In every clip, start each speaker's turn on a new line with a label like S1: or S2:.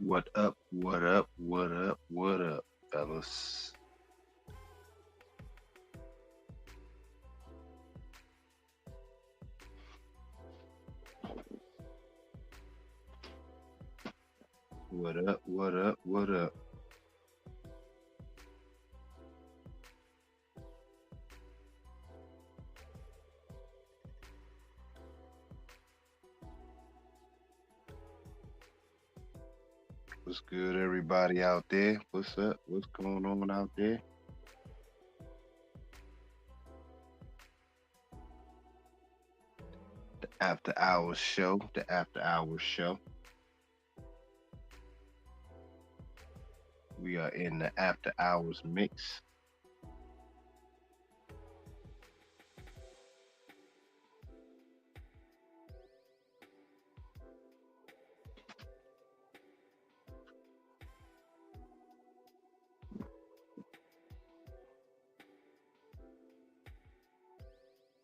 S1: What up? What up? What up? What up, fellas? What up? What up? What up? What's good, everybody out there? What's up? What's going on out there? The After Hours show. The After Hours show. We are in the After Hours mix.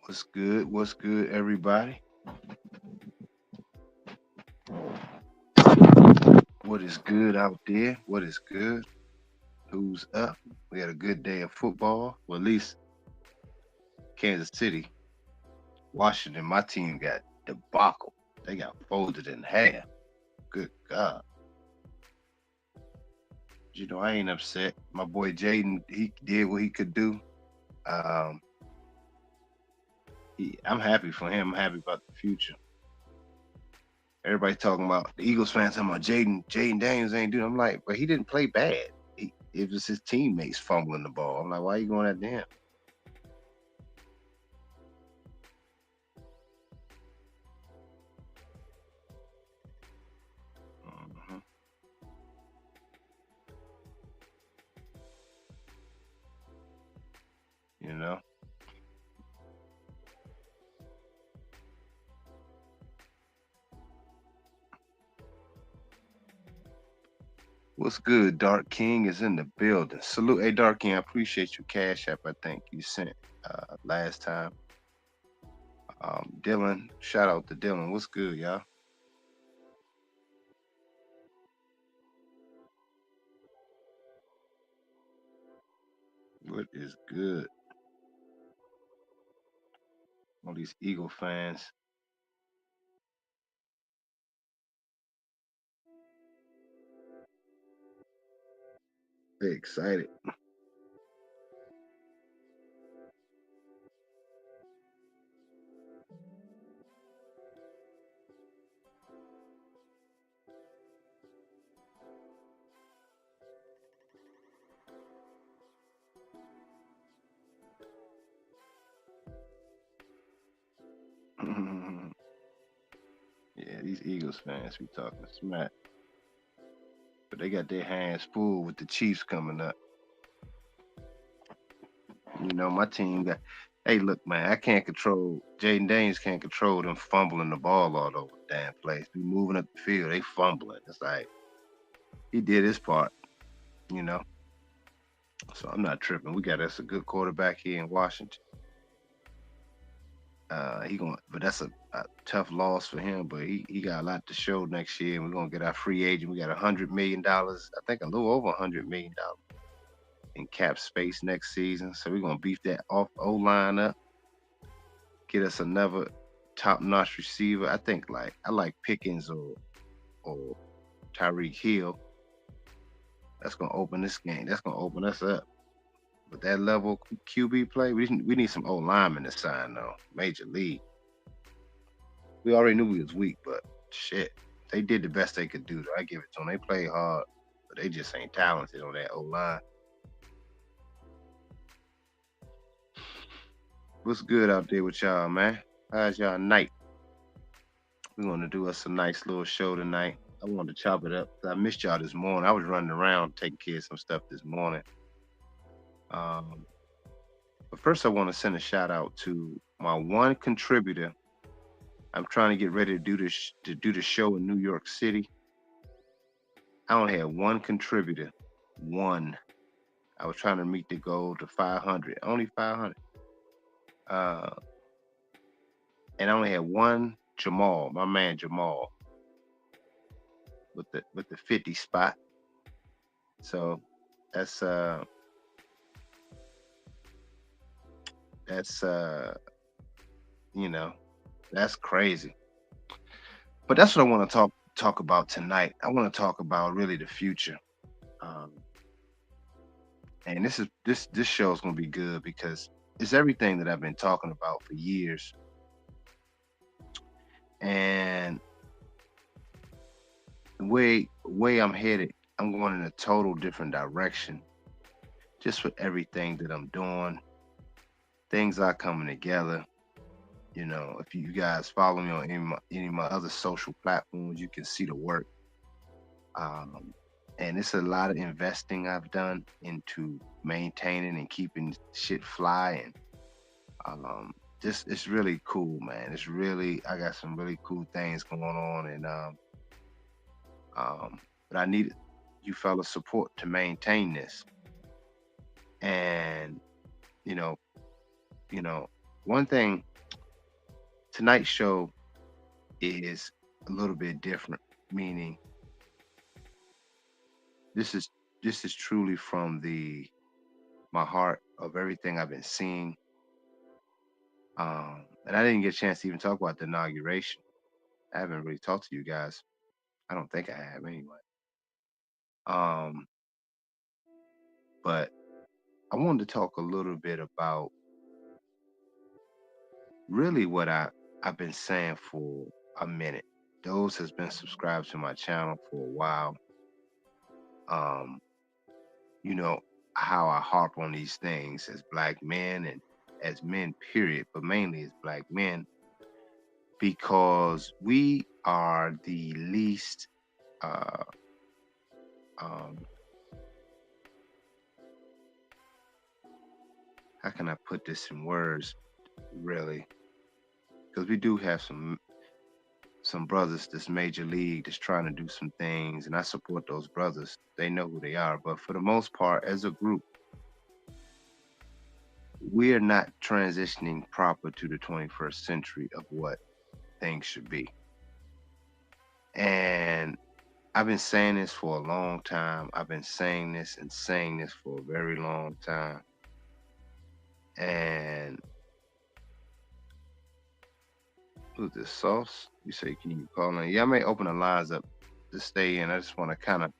S1: What's good? What's good, everybody? What is good out there? What is good? Who's up? We had a good day of football. Well, at least Kansas City, Washington, my team got debacle. They got folded in half. Good God. I ain't upset. My boy Jaden, he did what he could do. Um, I'm happy for him. I'm happy about the future. Everybody talking about the Eagles fans talking about Jaden Daniels ain't doing. I'm like, but he didn't play bad. It was his teammates fumbling the ball. I'm like, why are you going at him? hmm You know what's good? Dark King is in the building. Salute, hey Dark King. I appreciate your cash app. I think you sent last time. Dylan, shout out to Dylan. What's good, y'all? What is good? All these Eagle fans, they excited. Yeah, these Eagles fans be talking smack, but they got their hands full with the Chiefs coming up. My team got. Hey, look, man, I can't control. Jaden Daniels can't control them fumbling the ball all over the damn place. Be moving up the field, they fumbling. It's like he did his part, you know. So I'm not tripping. We got us a good quarterback here in Washington. He going, but that's a tough loss for him. But he got a lot to show next year. And we're gonna get our free agent. We got $100 million. I think a little over $100 million in cap space next season. So we're gonna beef that off O line up. Get us another top notch receiver. I think I like Pickens or Tyreek Hill. That's gonna open this game. That's gonna open us up. With that level QB play, we need some old linemen to sign though. Major league. We already knew we was weak, but shit, they did the best they could do. Though. I give it to them. They played hard, but they just ain't talented on that O line. What's good out there with y'all, man? How's y'all night? We're gonna do us a nice little show tonight. I wanted to chop it up. I missed y'all this morning. I was running around taking care of some stuff this morning. Um, but first, I want to send a shout out to my one contributor. I'm trying to get ready to do the show in New York City. I only had one contributor, one. I was trying to meet the goal to 500, only 500. Uh, and I only had one Jamal, my man Jamal. with the 50 spot. So that's uh that's you know, that's crazy. But that's what I want to talk about tonight. I want to talk about really the future. Um, and this show is going to be good because it's everything that I've been talking about for years. And the way I'm headed, I'm going in a total different direction. Just with everything that I'm doing, things are coming together. If you guys follow me on any of my other social platforms, you can see the work. Um, and it's a lot of investing I've done into maintaining and keeping shit flying. Um, just it's really cool, man. I got some really cool things going on, and but I need you fellas support to maintain this. And you know, you know, one thing tonight's show is a little bit different, meaning this is this is truly from the my heart of everything I've been seeing. And I didn't get a chance to even talk about the inauguration. I haven't really talked to you guys. I don't think I have anyway. Um, but I wanted to talk a little bit about really what I've been saying for a minute. Those has been subscribed to my channel for a while. Um, you know how I harp on these things as black men and as men, period, but mainly as black men because we are the least. Uh, um, how can I put this in words? Really, because we do have some brothers that's major league that's trying to do some things, and I support those brothers. They know who they are, but for the most part, as a group, we are not transitioning proper to the 21st century of what things should be. And I've been saying this for a long time. I've been saying this and saying this for a very long time. And who's this sauce? You say, can you call in? Yeah, I may open the lines up to stay in. I just want to kind of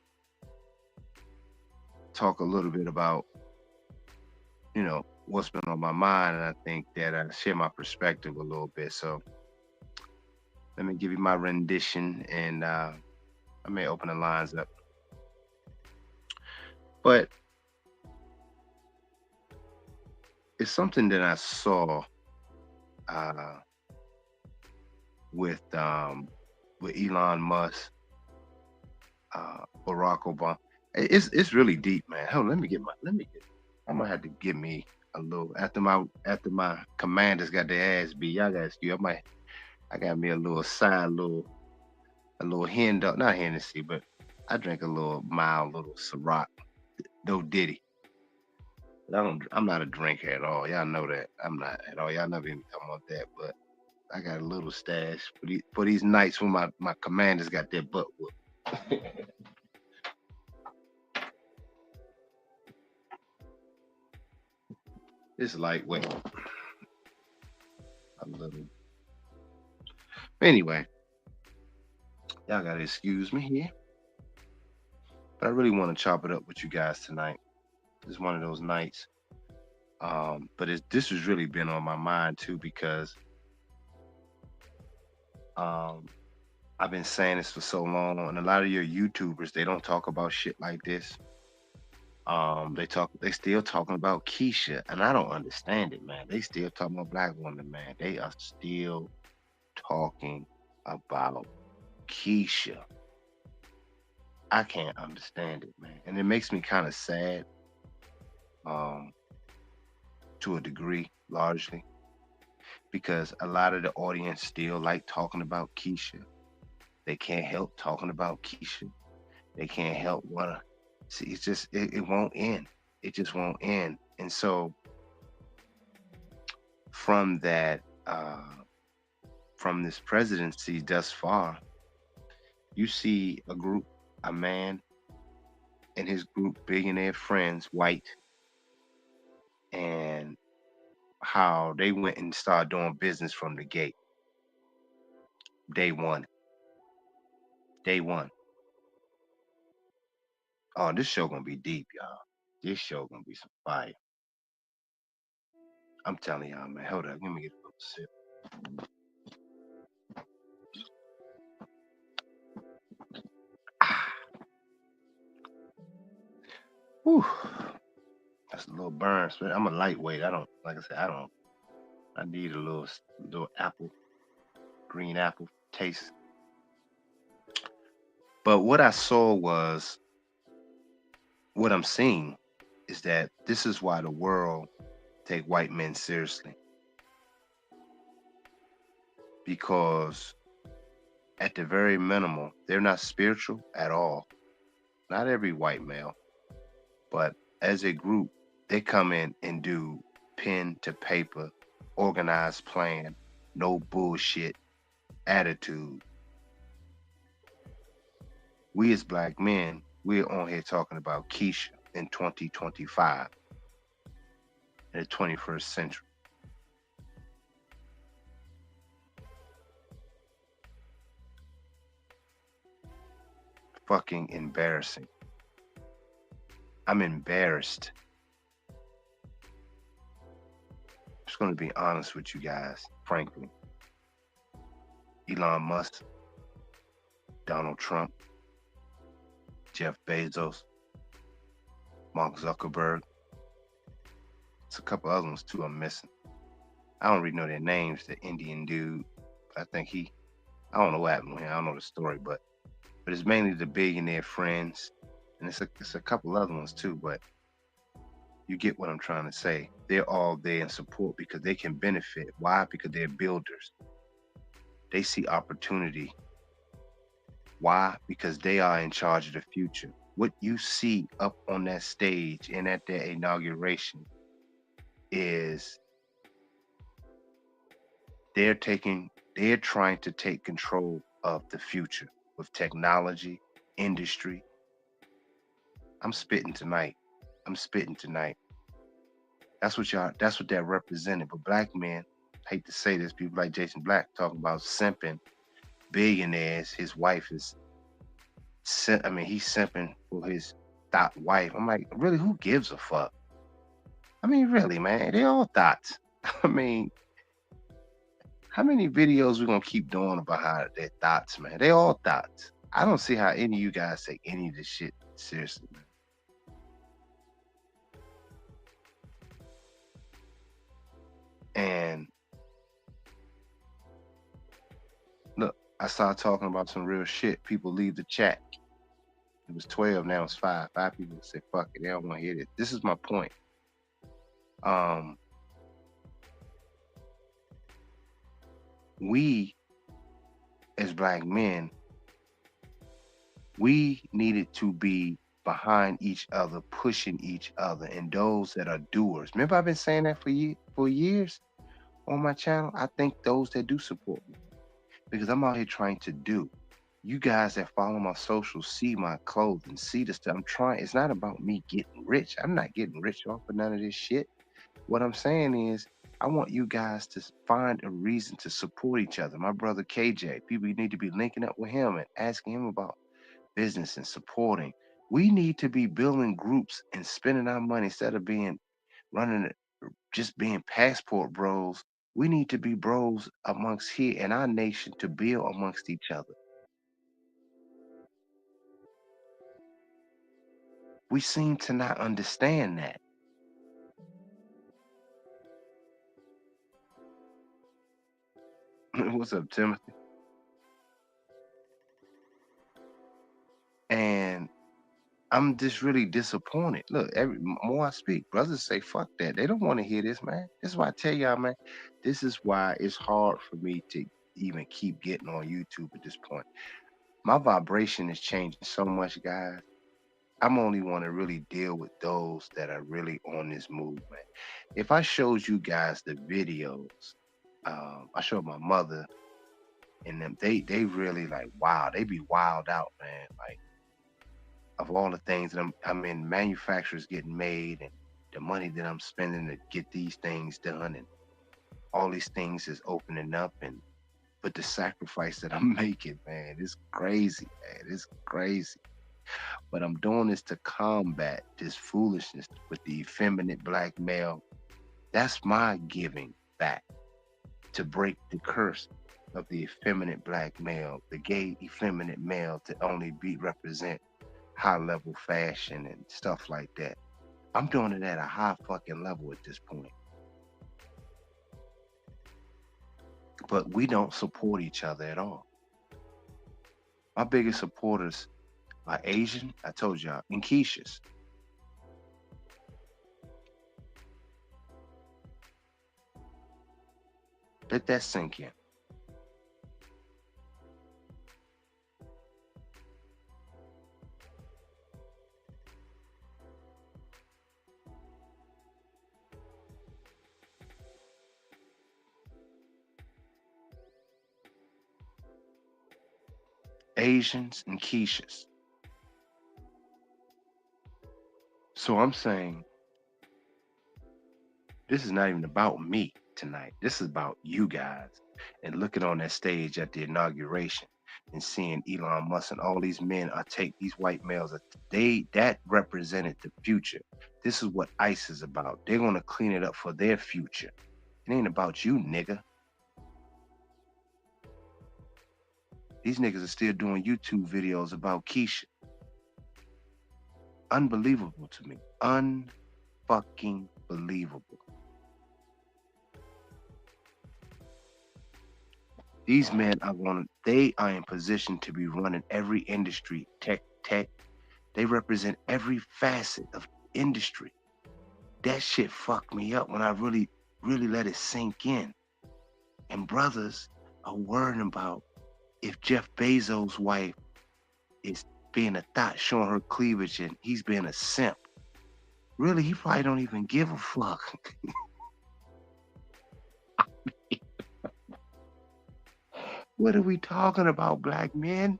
S1: talk a little bit about, what's been on my mind. And I think that I share my perspective a little bit. So let me give you my rendition and I may open the lines up. But it's something that I saw uh, with um, with Elon Musk, Barack Obama. It's really deep, man. Hell, I'm gonna have to get me a little after my commanders got their ass beat. Y'all got excuse. I got me a little side, a little hen dog, not Hennessy, but I drink a little mild little Ciroc, no Diddy. But I'm not a drinker at all. Y'all know that. I'm not at all. Y'all never even talking about that. But I got a little stash for these nights when my commanders got their butt whooped. It's lightweight, a little. Anyway, y'all gotta excuse me here. But I really want to chop it up with you guys tonight. It's one of those nights. But this has really been on my mind too because um, I've been saying this for so long, and a lot of your YouTubers they don't talk about shit like this. They still talking about Keisha, and I don't understand it, man. They still talking about black women, man. They are still talking about Keisha. I can't understand it, man, and it makes me kind of sad, um, to a degree, largely because a lot of the audience still like talking about Keisha. They can't help talking about Keisha. They can't help wanna see. It's just it won't end. It just won't end. And so from that, from this presidency thus far, You see a man and his group, billionaire friends, white, and how they went and started doing business from the gate. Day one. Day one. Oh, this show gonna be deep, y'all. This show gonna be some fire. I'm telling y'all, man. Hold up, let me get a little sip. Ah, whew. That's a little burn. I'm a lightweight. I don't, like I said, I don't. I need a little apple, green apple taste. But what I saw was, what I'm seeing is that this is why the world take white men seriously, because at the very minimal, they're not spiritual at all. Not every white male, but as a group, they come in and do pen to paper, organized plan, no bullshit attitude. We as black men, we're on here talking about Keisha in 2025, in the 21st century. Fucking embarrassing. I'm embarrassed. I'm just going to be honest with you guys, frankly. Elon Musk, Donald Trump, Jeff Bezos, Mark Zuckerberg. It's a couple other ones too I'm missing. I don't really know their names. The Indian dude, I think I don't know what happened with him. I don't know the story, but it's mainly the billionaire friends, and it's a couple other ones too. But you get what I'm trying to say. They're all there in support because they can benefit. Why? Because they're builders. They see opportunity. Why? Because they are in charge of the future. What you see up on that stage and at their inauguration is they're taking, they're trying to take control of the future with technology, industry. I'm spitting tonight. I'm spitting tonight. That's what that represented. But black men, hate to say this, people like Jason Black talking about simping, billionaires. His wife is, I mean, he's simping for his thought wife. I'm like, really, who gives a fuck? I mean, really, man, they all thoughts. I mean, how many videos we gonna keep doing about how their thoughts, man? They all thoughts. I don't see how any of you guys take any of this shit seriously, man. And look, I started talking about some real shit. People leave the chat. It was 12, now it's 5. 5 people say, fuck it, they don't want to hear it. This is my point. Um, we as black men, we needed to be behind each other, pushing each other, and those that are doers. Remember, I've been saying that for years on my channel. I think those that do support me because I'm out here trying to do. You guys that follow my socials see my clothing, see the stuff I'm trying. It's not about me getting rich. I'm not getting rich off of none of this shit. What I'm saying is, I want you guys to find a reason to support each other. My brother KJ, people need to be linking up with him and asking him about business and supporting. We need to be building groups and spending our money instead of being running just being passport bros. We need to be bros amongst here in our nation to build amongst each other. We seem to not understand that. What's up, Timothy? And I'm just really disappointed. Look, more I speak, brothers say, fuck that. They don't want to hear this, man. This is why I tell y'all, man, this is why it's hard for me to even keep getting on YouTube at this point. My vibration is changing so much, guys. I'm only want to really deal with those that are really on this movement. If I showed you guys the videos, I showed my mother And them they really like wow, they be wild out, man. Like of all the things that I'm in manufacturers getting made and the money that I'm spending to get these things done and all these things is opening up and but the sacrifice that I'm making, man, it's crazy, man. It's crazy. But I'm doing this to combat this foolishness with the effeminate black male. That's my giving back to break the curse of the effeminate black male, the gay effeminate male to only be represent high level fashion and stuff like that. I'm doing it at a high fucking level at this point. But we don't support each other at all. My biggest supporters are Asian, I told y'all, and Keisha's. Let that sink in. Asians and Keisha's. So I'm saying this is not even about me tonight. This is about you guys. And looking on that stage at the inauguration and seeing Elon Musk and all these men are take these white males, they that represented the future. This is what ICE is about. They're gonna clean it up for their future. It ain't about you, nigga. These niggas are still doing YouTube videos about Keisha. Unbelievable to me. Unfucking believable. These men are going. They are in position to be running every industry. Tech. They represent every facet of industry. That shit fucked me up when I really let it sink in. And brothers are worrying about if Jeff Bezos' wife is being a thought, showing her cleavage, and he's being a simp. Really, he probably don't even give a fuck. What are we talking about, black men?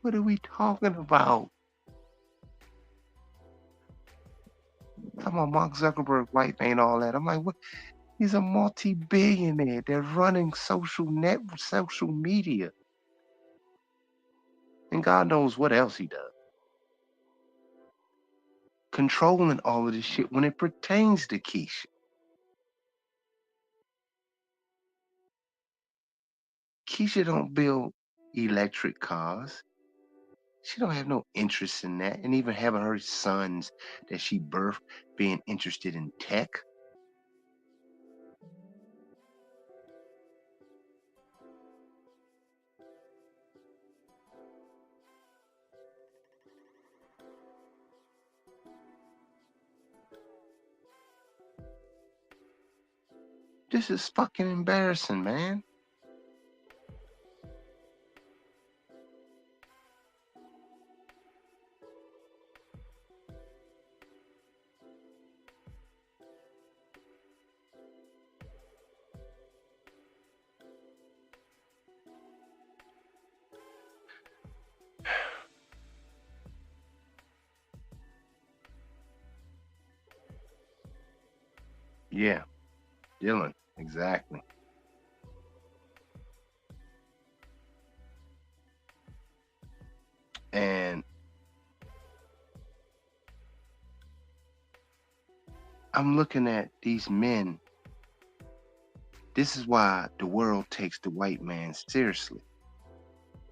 S1: What are we talking about? Talking about Mark Zuckerberg's wife ain't all that. I'm like, what? He's a multi-billionaire. They're running social media, and God knows what else he does. Controlling all of this shit when it pertains to Keisha. Keisha don't build electric cars. She don't have no interest in that, and even having her sons that she birthed being interested in tech. This is fucking embarrassing, man. Yeah, Dylan, exactly. And I'm looking at these men. This is why the world takes the white man seriously.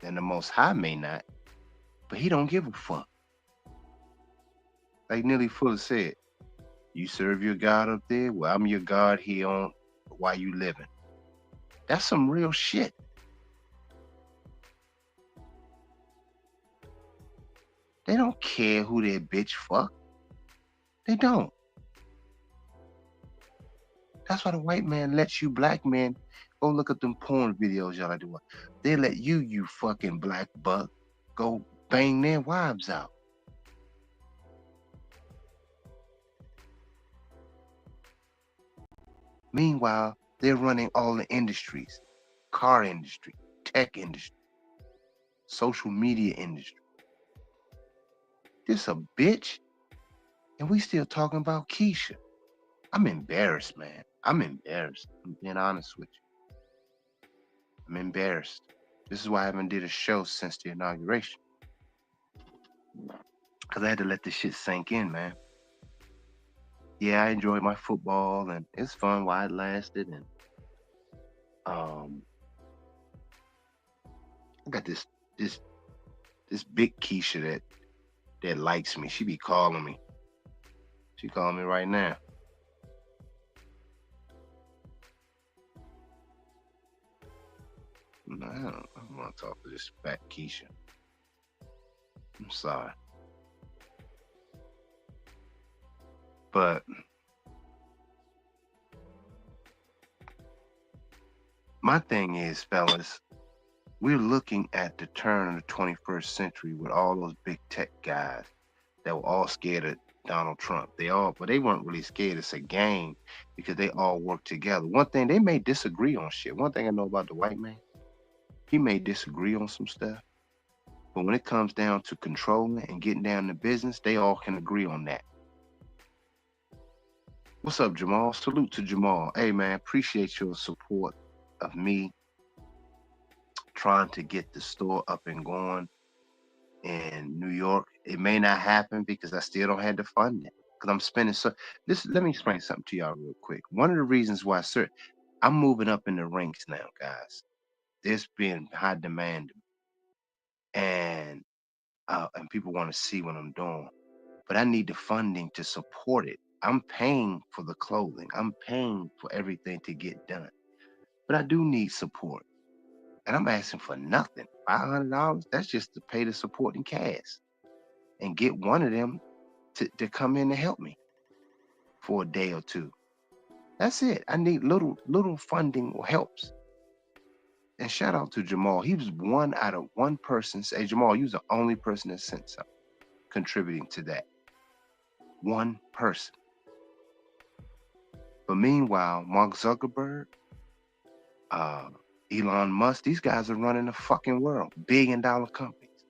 S1: And the Most High may not, but he don't give a fuck. Like Neely Fuller said, you serve your God up there, well, I'm your God here on while you living. That's some real shit. They don't care who their bitch fuck. They don't. That's why the white man lets you black men go look at them porn videos y'all do. They let you fucking black buck, go bang their wives out. Meanwhile, they're running all the industries. car industry, tech industry, social media industry. This a bitch, and we still talking about Keisha. I'm embarrassed, man. I'm embarrassed. I'm being honest with you. I'm embarrassed. This is why I haven't did a show since the inauguration. Because I had to let this shit sink in, man. Yeah, I enjoyed my football and it's fun while it lasted. And um I got this this big Keisha that likes me. She be calling me. She calling me right now. No, I don't want to talk to this fat Keisha. I'm sorry. But my thing is, fellas, we're looking at the turn of the 21st century with all those big tech guys that were all scared of Donald Trump. But they weren't really scared. It's a game because they all work together. One thing, they may disagree on shit. One thing I know about the white man, he may disagree on some stuff. But when it comes down to controlling and getting down to business, they all can agree on that. What's up, Jamal? Salute to Jamal. Hey, man, appreciate your support of me trying to get the store up and going in New York. It may not happen because I still don't have the funding. Because I'm spending so. This let me explain something to y'all real quick. One of the reasons why, sir, I'm moving up in the ranks now, guys. There's been high demand, and people want to see what I'm doing, but I need the funding to support it. I'm paying for the clothing. I'm paying for everything to get done, but I do need support, and I'm asking for nothing. $500. That's just to pay the supporting cast and get one of them to come in and help me for a day or two. That's it. I need little funding or helps. And shout out to Jamal. He was one out of one person. Say, Jamal, you was the only person that sent something contributing to that. One person. But meanwhile, Mark Zuckerberg, uh, Elon Musk, these guys are running the fucking world. $1 billion companies.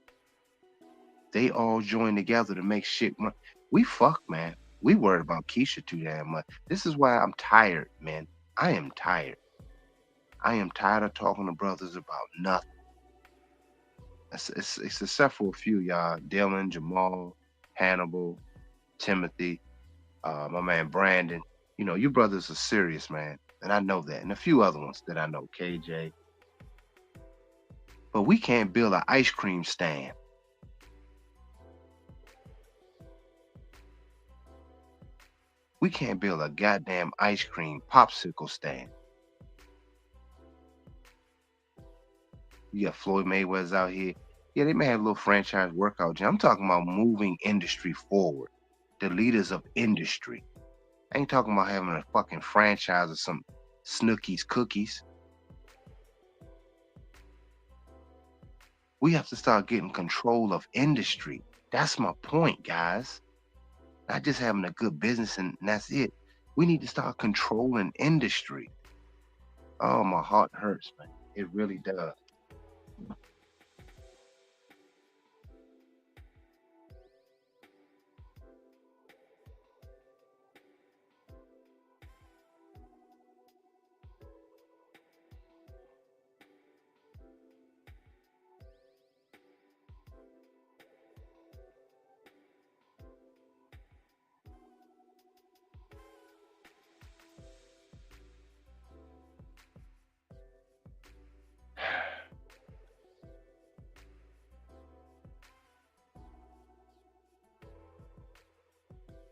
S1: They all join together to make shit run. We fuck, man. We worried about Keisha too damn much. This is why I'm tired, man. I am tired. I am tired of talking to brothers about nothing. It's except for a few, y'all. Dylan, Jamal, Hannibal, Timothy, my man Brandon. You know, you brothers are serious, man. And I know that. And a few other ones that I know, KJ. But we can't build an ice cream stand. We can't build a goddamn ice cream popsicle stand. You got Floyd Mayweather's out here. Yeah, they may have a little franchise workout gym. I'm talking about moving industry forward. The leaders of industry. I ain't talking about having a fucking franchise or some Snooki's cookies. We have to start getting control of industry. That's my point, guys. Not just having a good business and that's it. We need to start controlling industry. Oh, my heart hurts, man. It really does.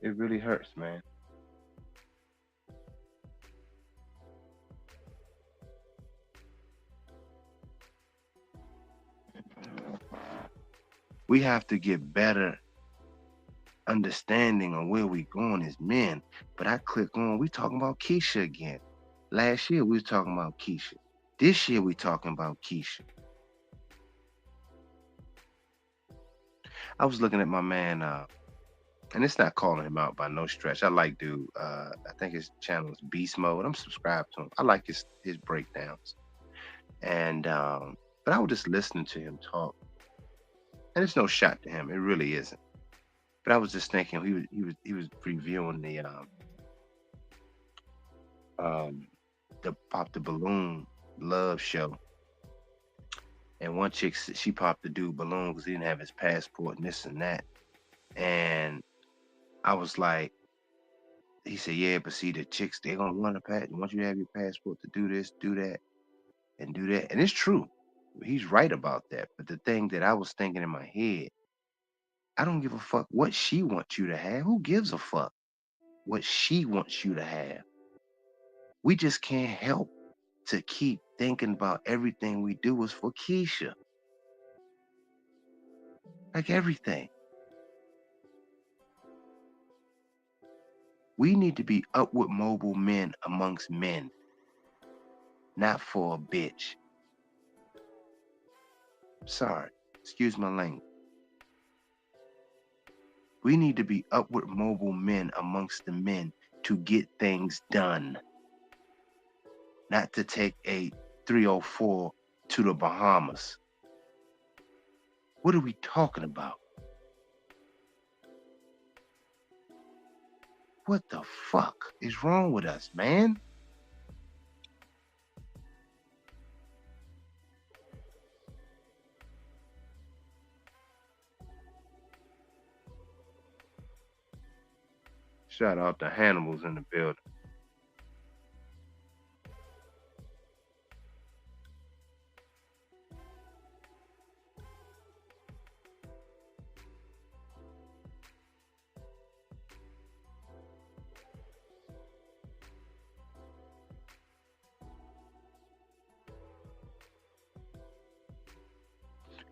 S1: It really hurts, man. We have to get better understanding on where we going as men. But I click on, we talking about Keisha again. Last year we was talking about Keisha. This year we talking about Keisha. I was looking at my man, and it's not calling him out by no stretch. I like dude. I think his channel is Beast Mode. I'm subscribed to him. I like his breakdowns. And but I was just listening to him talk, and it's no shot to him. It really isn't. But I was just thinking he was reviewing um the Pop the Balloon Love show, and one chick she popped the dude balloon because he didn't have his passport and this and that. And I was like, he said, yeah, but see the chicks they gonna want want you to have your passport to do this, do that, and do that. And it's true. He's right about that. But the thing that I was thinking in my head, I don't give a fuck what she wants you to have. Who gives a fuck what she wants you to have? We just can't help to keep thinking about everything we do is for Keisha. Like everything. We need to be upward mobile men amongst men, not for a bitch. Sorry. Excuse my language. We need to be upward mobile men amongst the men to get things done, not to take a 304 to the Bahamas. What are we talking about? What the fuck is wrong with us, man? Shout out to Hannibal's in the building.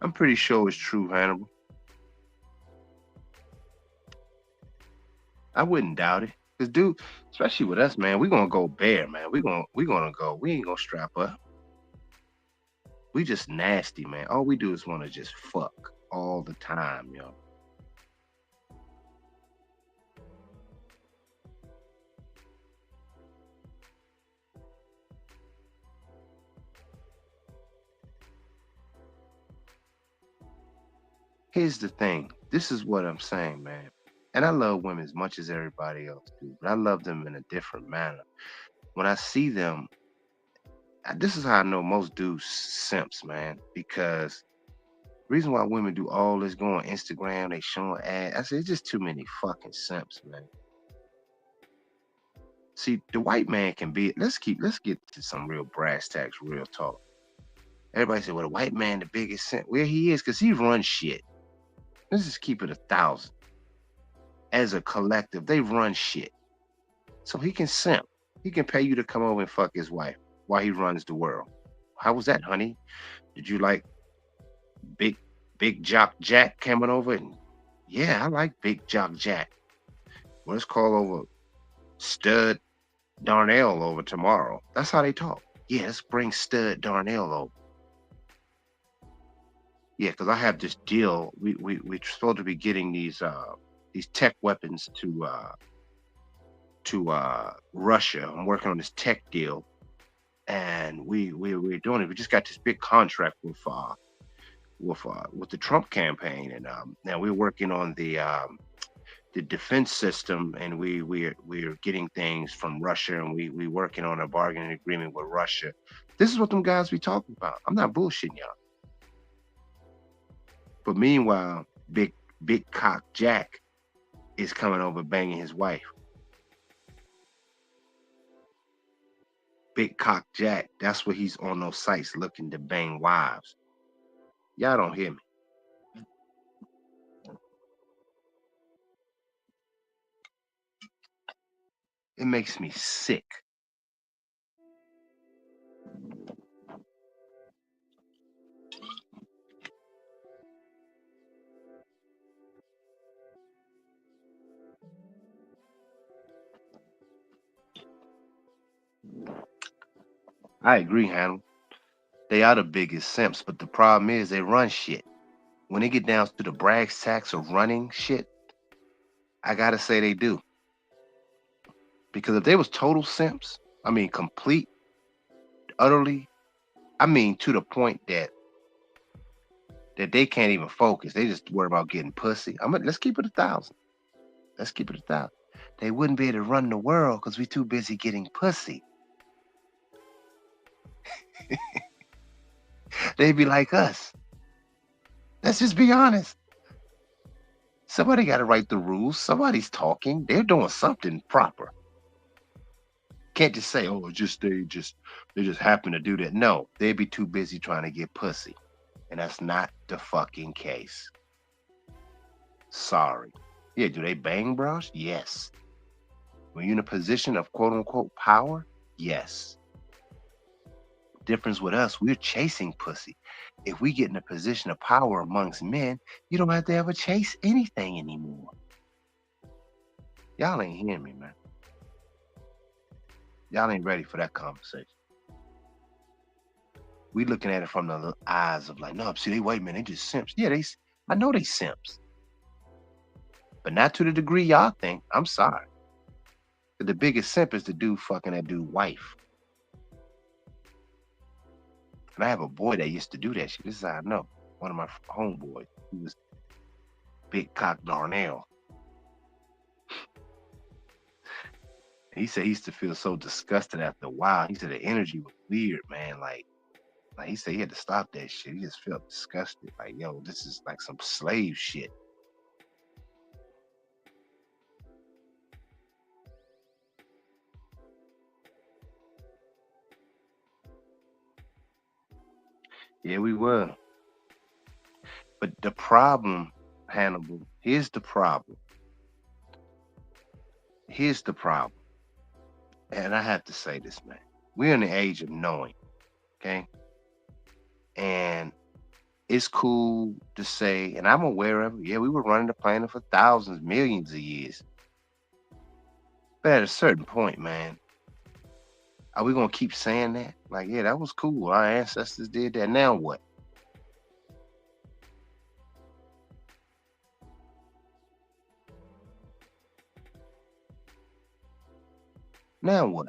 S1: I'm pretty sure it's true, Hannibal. I wouldn't doubt it. Cause dude, especially with us, man, we gonna go bare, man. We gonna go. We ain't gonna strap up. We just nasty, man. All we do is wanna just fuck all the time, yo. Here's the thing. This is what I'm saying, man. And I love women as much as everybody else do, but I love them in a different manner. When I see them, this is how I know most dudes simps, man. Because reason why women do all this, go on Instagram, they showing ads. I said it's just too many fucking simps, man. See, the white man can be. Let's get to some real brass tacks, real talk. Everybody said, well, the white man the biggest simp. Well, he is, because he runs shit. Let's just keep it 1,000. As a collective, they run shit. So he can simp. He can pay you to come over and fuck his wife while he runs the world. How was that, honey? Did you like big big jock Jack coming over? And yeah, I like big jock Jack. Well, let's call over Stud Darnell over tomorrow. That's how they talk. Yeah, let's bring Stud Darnell over. Yeah, because I have this deal. We're supposed to be getting these tech weapons to Russia. I'm working on this tech deal, and we're doing it. We just got this big contract with the Trump campaign, and now we're working on the defense system, and we're getting things from Russia, and we working on a bargaining agreement with Russia. This is what them guys be talking about. I'm not bullshitting y'all. But meanwhile, big cock Jack is coming over banging his wife. Big cock Jack, that's what he's on those sites looking to bang wives. Y'all don't hear me. It makes me sick. I agree, Hannah. They are the biggest simps, but the problem is they run shit. When they get down to the brass tacks of running shit, I gotta say they do. Because if they was total simps, I mean complete, utterly, I mean, to the point that they can't even focus. They just worry about getting pussy. Let's keep it 1,000. Let's keep it 1,000. They wouldn't be able to run the world because we too busy getting pussy. They'd be like us. Let's just be honest. Somebody got to write the rules. Somebody's talking. They're doing something proper. Can't just say, "Oh, they just happen to do that." No, they'd be too busy trying to get pussy, and that's not the fucking case. Sorry. Yeah, do they bang bros? Yes. When you're in a position of quote unquote power, yes. Difference with us, we're chasing pussy. If we get in a position of power amongst men, you don't have to ever chase anything anymore. Y'all ain't hearing me, man. Y'all ain't ready for that conversation. We looking at it from the eyes of like, no, see, they white men, they just simps. Yeah, I know they simps, but not to the degree y'all think. I'm sorry. The biggest simp is the dude fucking that dude wife. And I have a boy that used to do that shit. This is how I know. One of my homeboys. He was Big Cock Darnell. He said he used to feel so disgusted after a while. He said the energy was weird, man. Like he said he had to stop that shit. He just felt disgusted. Like, yo, this is like some slave shit. Yeah, we were. But the problem, Hannibal, here's the problem. Here's the problem. And I have to say this, man. We're in the age of knowing, okay? And it's cool to say, and I'm aware of it. Yeah, we were running the planet for thousands, millions of years. But at a certain point, man, are we gonna keep saying that? Like, yeah, that was cool. Our ancestors did that. Now what? Now what?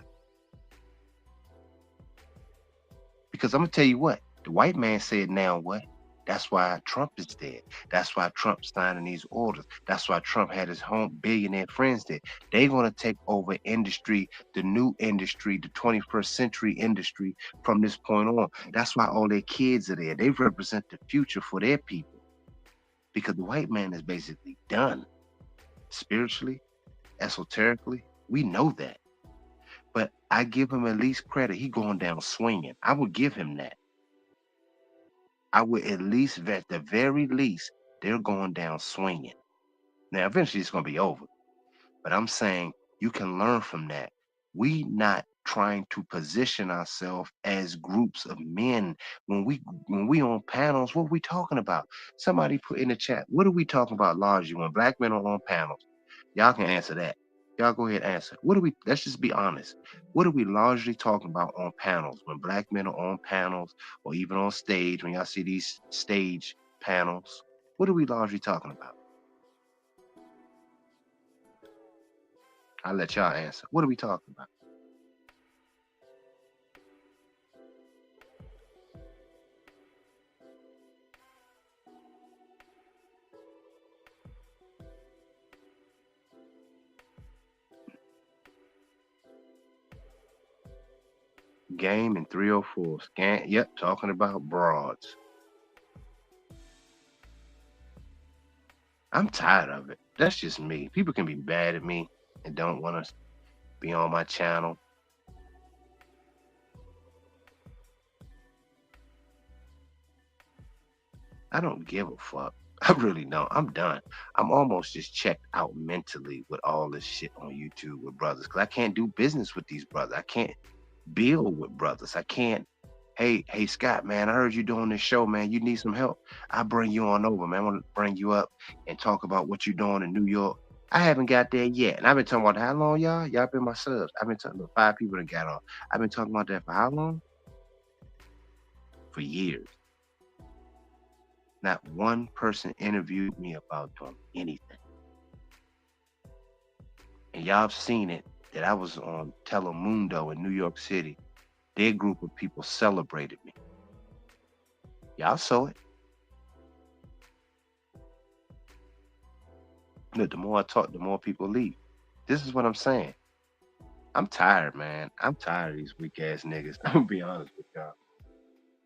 S1: Because I'm gonna tell you what, the white man said, now what? That's why Trump is dead. That's why Trump's signing these orders. That's why Trump had his home billionaire friends there. They're gonna take over industry, the new industry, the 21st century industry from this point on. That's why all their kids are there. They represent the future for their people. Because the white man is basically done spiritually, esoterically. We know that. But I give him at least credit. He going down swinging. I would give him that. I would at least, at the very least, they're going down swinging. Now, eventually it's going to be over. But I'm saying you can learn from that. We not trying to position ourselves as groups of men. When we on panels, what are we talking about? Somebody put in the chat, what are we talking about largely when black men are on panels? Y'all can answer that. Y'all go ahead and answer. Let's just be honest. What are we largely talking about on panels? When black men are on panels or even on stage, when y'all see these stage panels, what are we largely talking about? I'll let y'all answer. What are we talking about? Game in 304. Scan. Yep, talking about broads. I'm tired of it. That's just me. People can be bad at me and don't want to be on my channel. I don't give a fuck. I really don't. I'm done. I'm almost just checked out mentally with all this shit on YouTube with brothers because I can't do business with these brothers. I can't build with brothers. I can't. Hey, Scott, man, I heard you doing this show, man. You need some help. I bring you on over, man. I want to bring you up and talk about what you're doing in New York. I haven't got there yet. And I've been talking about how long, y'all? Y'all been my subs. I've been talking about 5 people that got on. I've been talking about that for how long? For years. Not one person interviewed me about doing anything. And y'all have seen it that I was on Telemundo in New York City. Their group of people celebrated me. Y'all saw it. Look, the more I talk, the more people leave. This is what I'm saying. I'm tired, man. I'm tired of these weak ass niggas. I'm gonna be honest with y'all.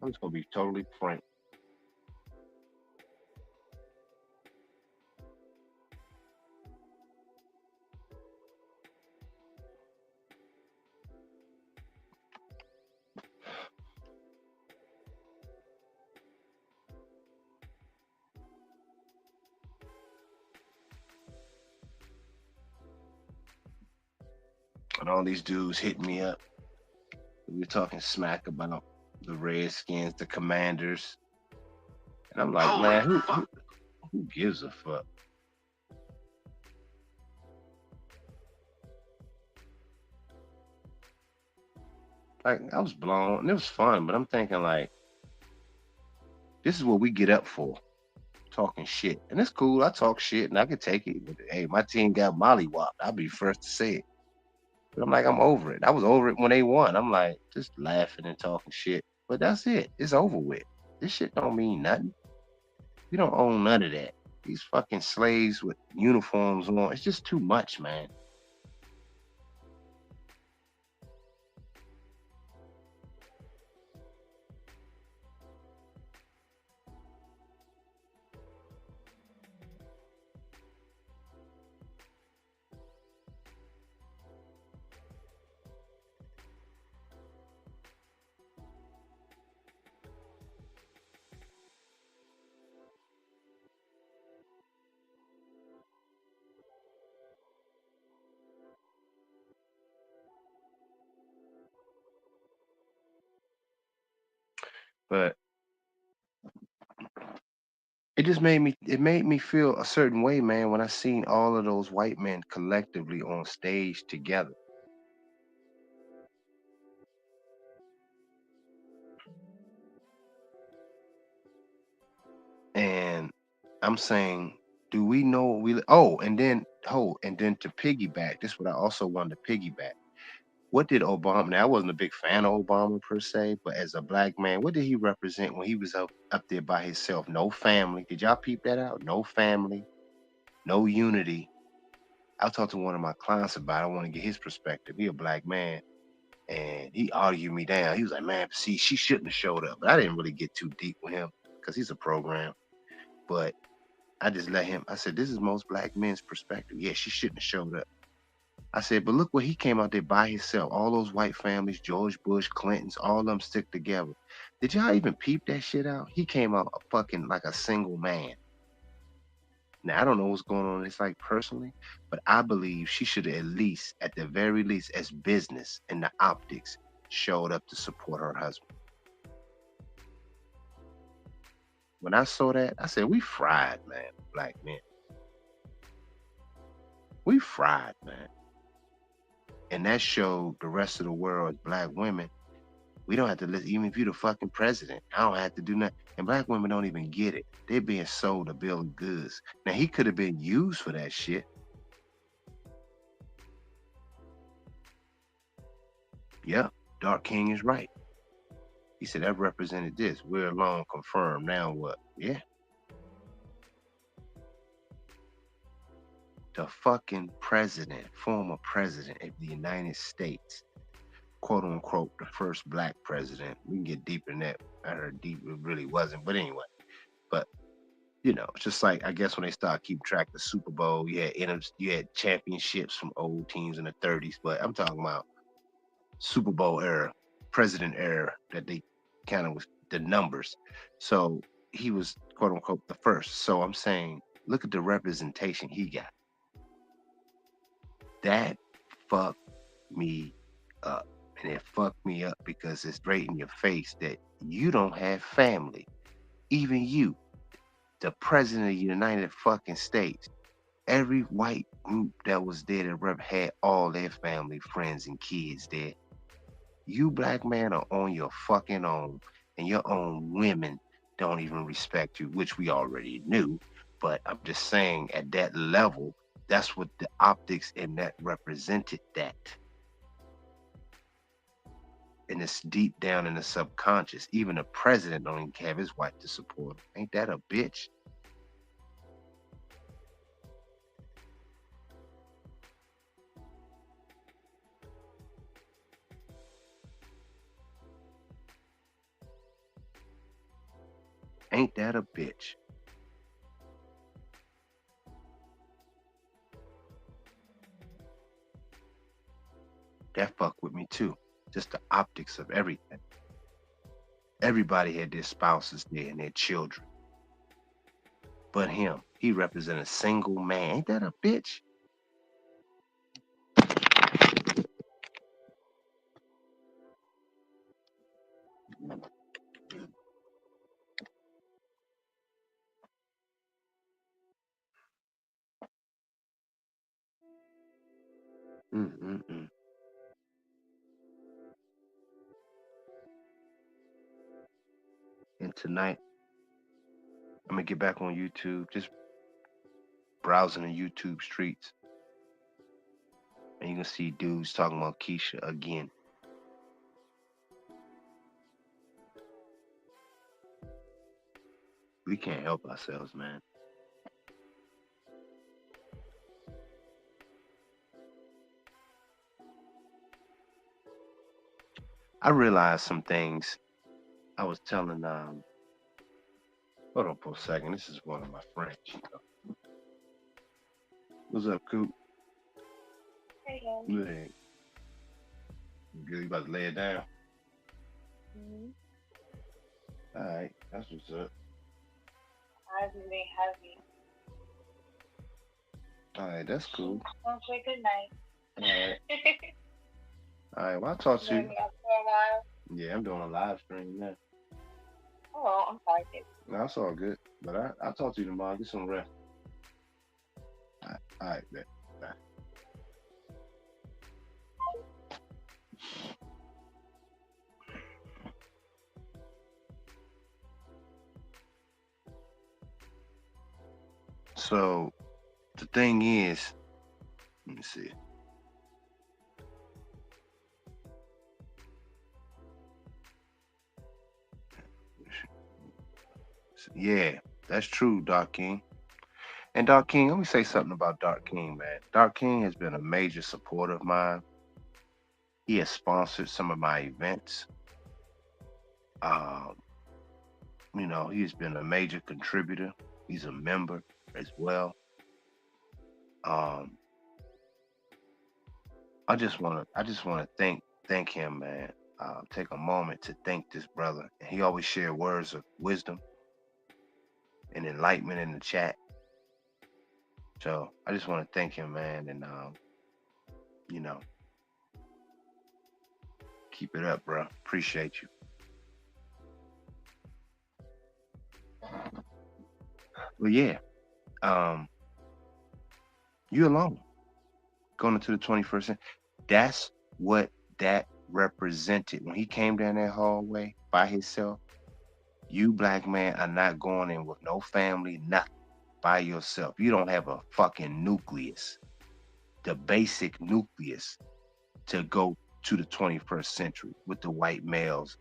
S1: I'm just gonna be totally frank. And all these dudes hitting me up. We were talking smack about the Redskins, the Commanders, and I'm like, man, who gives a fuck? Like, I was blown, and it was fun, but I'm thinking like, this is what we get up for, talking shit, and it's cool. I talk shit, and I can take it. But, hey, my team got mollywopped. I'll be first to say it. But I'm like, I'm over it. I was over it when they won. I'm like, just laughing and talking shit. But that's it. It's over with. This shit don't mean nothing. We don't own none of that. These fucking slaves with uniforms on. It's just too much, man. But it made me feel a certain way, man, when I seen all of those white men collectively on stage together. And I'm saying, do we know what we and then to piggyback, this is what I also wanted to piggyback. What did Obama, now I wasn't a big fan of Obama per se, but as a black man, what did he represent when he was up there by himself? No family. Did y'all peep that out? No family, no unity. I talked to one of my clients about it. I want to get his perspective. He a black man. And he argued me down. He was like, man, see, she shouldn't have showed up. But I didn't really get too deep with him because he's a program. But I just let him, I said, this is most black men's perspective. Yeah, she shouldn't have showed up. I said, but look what he came out there by himself. All those white families, George Bush, Clintons, all of them stick together. Did y'all even peep that shit out? He came out fucking like a single man. Now I don't know what's going on. It's like personally, but I believe she should have at least, at the very least, as business and the optics, showed up to support her husband. When I saw that, I said, "We fried, man, black men. We fried, man." And that showed the rest of the world, as black women, we don't have to listen. Even if you're the fucking president, I don't have to do nothing. And black women don't even get it. They're being sold a bill of goods. Now he could have been used for that shit. Yeah, Dark King is right. He said that represented this. We're alone confirmed. Now what? Yeah. The fucking president, former president of the United States, quote unquote, the first black president. We can get deeper in that. I heard deep it really wasn't, but anyway. But it's just like I guess when they start keeping track of the Super Bowl, you had championships from old teams in the 30s, but I'm talking about Super Bowl era, president era that they kind of was the numbers. So he was quote unquote the first. So I'm saying, look at the representation he got. That fucked me up. And it fucked me up because it's right in your face that you don't have family. Even you, the president of the United fucking States. Every white group that was there that had all their family, friends, and kids there. You black man are on your fucking own, and your own women don't even respect you, which we already knew. But I'm just saying, at that level, that's what the optics and that represented that. and it's deep down in the subconscious. Even the president don't even have his wife to support him. Ain't that a bitch? Ain't that a bitch? That fucked with me too. Just the optics of everything. Everybody had their spouses there and their children. But him, he represented a single man. Ain't that a bitch? Mm-mm-mm. And tonight, I'm gonna get back on YouTube, just browsing the YouTube streets, and you can see dudes talking about Keisha again. We can't help ourselves, man. I realized some things. I was telling hold on for a second. This is one of my friends. What's up, Coop?
S2: Hey, guys.
S1: Hey, you good? You about to lay it down?
S2: Mm-hmm.
S1: All right, that's what's up.
S2: I've been heavy.
S1: All right, that's cool.
S2: Don't say good night.
S1: All right, all right. Well, I'll talk to you.
S2: Maybe after a while.
S1: Yeah, I'm doing a live stream now.
S2: Oh, I'm sorry, kid.
S1: No, that's all good. But I'll talk to you tomorrow. Get some rest. All right, bet. Bye. So the thing is, let me see. Yeah, that's true, Doc King. And Doc King, let me say something about Doc King, man. Doc King has been a major supporter of mine. He has sponsored some of my events. Um, he has been a major contributor. He's a member as well. Um, I just wanna thank him, man. Take a moment to thank this brother. And he always shared words of wisdom and enlightenment in the chat. So I just want to thank him, man, and you know, keep it up, bro. Appreciate you. Well, yeah, um, you alone going into the 21st century. That's what that represented when he came down that hallway by himself. You black man are not going in with no family, nothing by yourself. You don't have a fucking nucleus, the basic nucleus to go to the 21st century with the white males,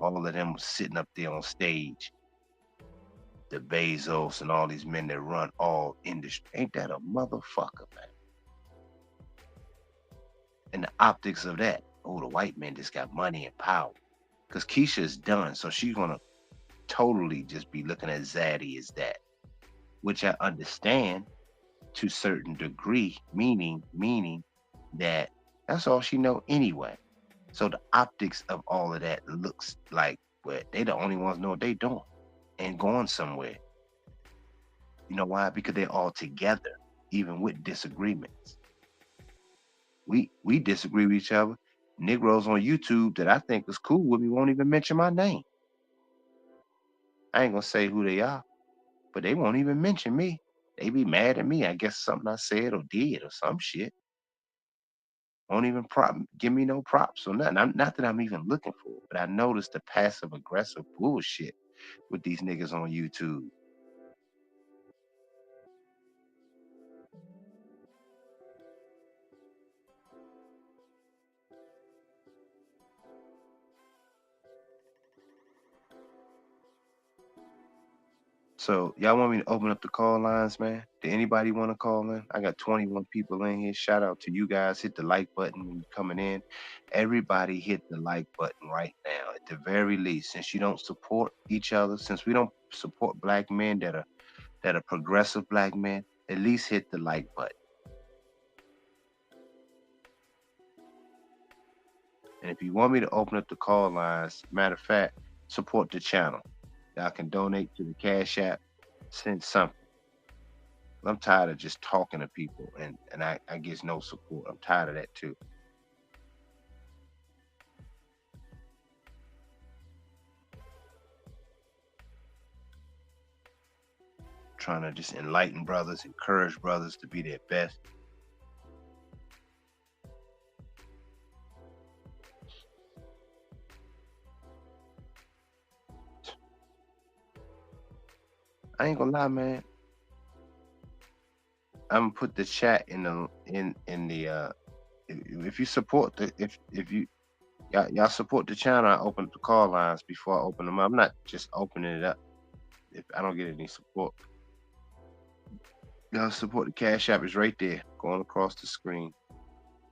S1: all of them sitting up there on stage, the Bezos and all these men that run all industry. Ain't that a motherfucker, man? And the optics of that. Oh, the white man just got money and power. Because Keisha is done, so she's gonna totally just be looking at Zaddy as that, which I understand to a certain degree, meaning that that's all she know anyway. So the optics of all of that looks like, well, they the only ones know what they doing and going somewhere. You know why? Because they're all together, even with disagreements. We disagree with each other. Negroes on YouTube that I think is cool with me won't even mention my name. I ain't gonna say who they are, but they won't even mention me. They be mad at me. I guess something I said or did or some shit. Won't even give me no props or nothing. Not that I'm even looking for it, but I noticed the passive aggressive bullshit with these niggas on YouTube. So y'all want me to open up the call lines, man? Did anybody want to call in? I got 21 people in here. Shout out to you guys. Hit the like button when you're coming in. Everybody hit the like button right now. At the very least, since you don't support each other, since we don't support black men that are progressive black men, at least hit the like button. And if you want me to open up the call lines, matter of fact, support the channel. Y'all can donate to the Cash App, send something. I'm tired of just talking to people and I get no support. I'm tired of that too. Trying to just enlighten brothers, encourage brothers to be their best. I ain't gonna lie, man. I'm gonna put the chat in the if you support the if you y'all support the channel, I open up the call lines before I open them up. I'm not just opening it up if I don't get any support. Y'all support the Cash App is right there, going across the screen.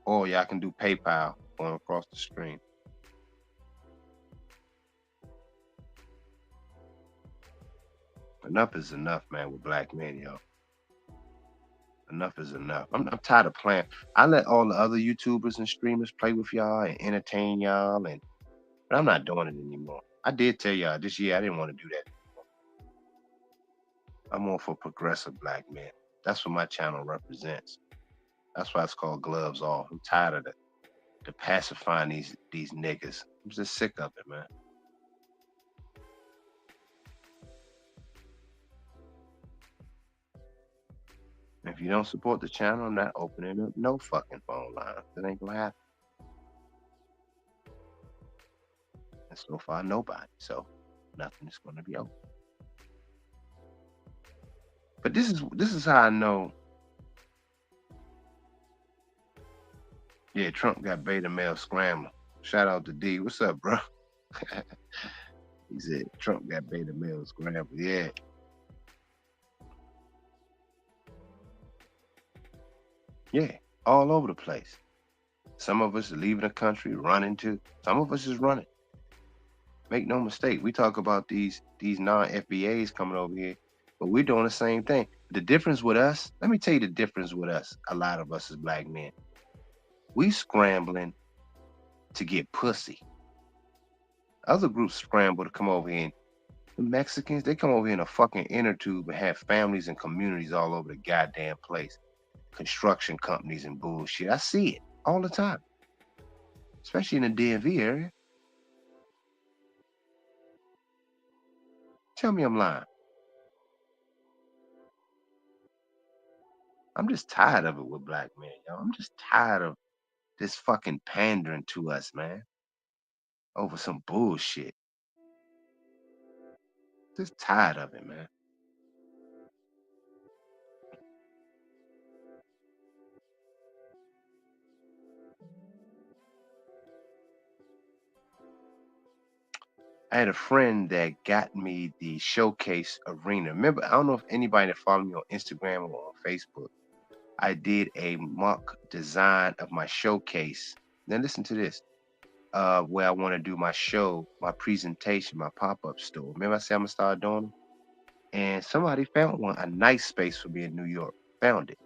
S1: Or y'all can do PayPal going across the screen. Enough is enough, man, with black men, yo. Enough is enough. I'm tired of playing. I let all the other YouTubers and streamers play with y'all and entertain y'all, but I'm not doing it anymore. I did tell y'all this year I didn't want to do that. I'm more for progressive black men. That's what my channel represents. That's why it's called Gloves Off. I'm tired of the pacifying these niggas. I'm just sick of it, man. If you don't support the channel, I'm not opening up no fucking phone lines. That ain't gonna happen. And so far, nobody. So nothing is gonna be open. But this is how I know. Yeah, Trump got beta male scrambler. Shout out to D. What's up, bro? He said Trump got beta male scrambler. Yeah, yeah, all over the place. Some of us are leaving the country, running to. Some of us is running. Make no mistake. We talk about these non-FBAs coming over here, but we're doing the same thing. The difference with us, let me tell you the difference with us. A lot of us as black men, we scrambling to get pussy. Other groups scramble to come over here. And the Mexicans, they come over here in a fucking inner tube and have families and communities all over the goddamn place. Construction companies and bullshit. I see it all the time, especially in the DMV area. Tell me I'm lying. I'm just tired of it with black men, yo. I'm just tired of this fucking pandering to us, man, over some bullshit. Just tired of it, man. I had a friend that got me the showcase arena. Remember, I don't know if anybody that follow me on Instagram or on Facebook. I did a mock design of my showcase. Now listen to this. Where I want to do my show, my presentation, my pop-up store. Remember I said I'm gonna start doing them? And somebody found one, a nice space for me in New York. Found it.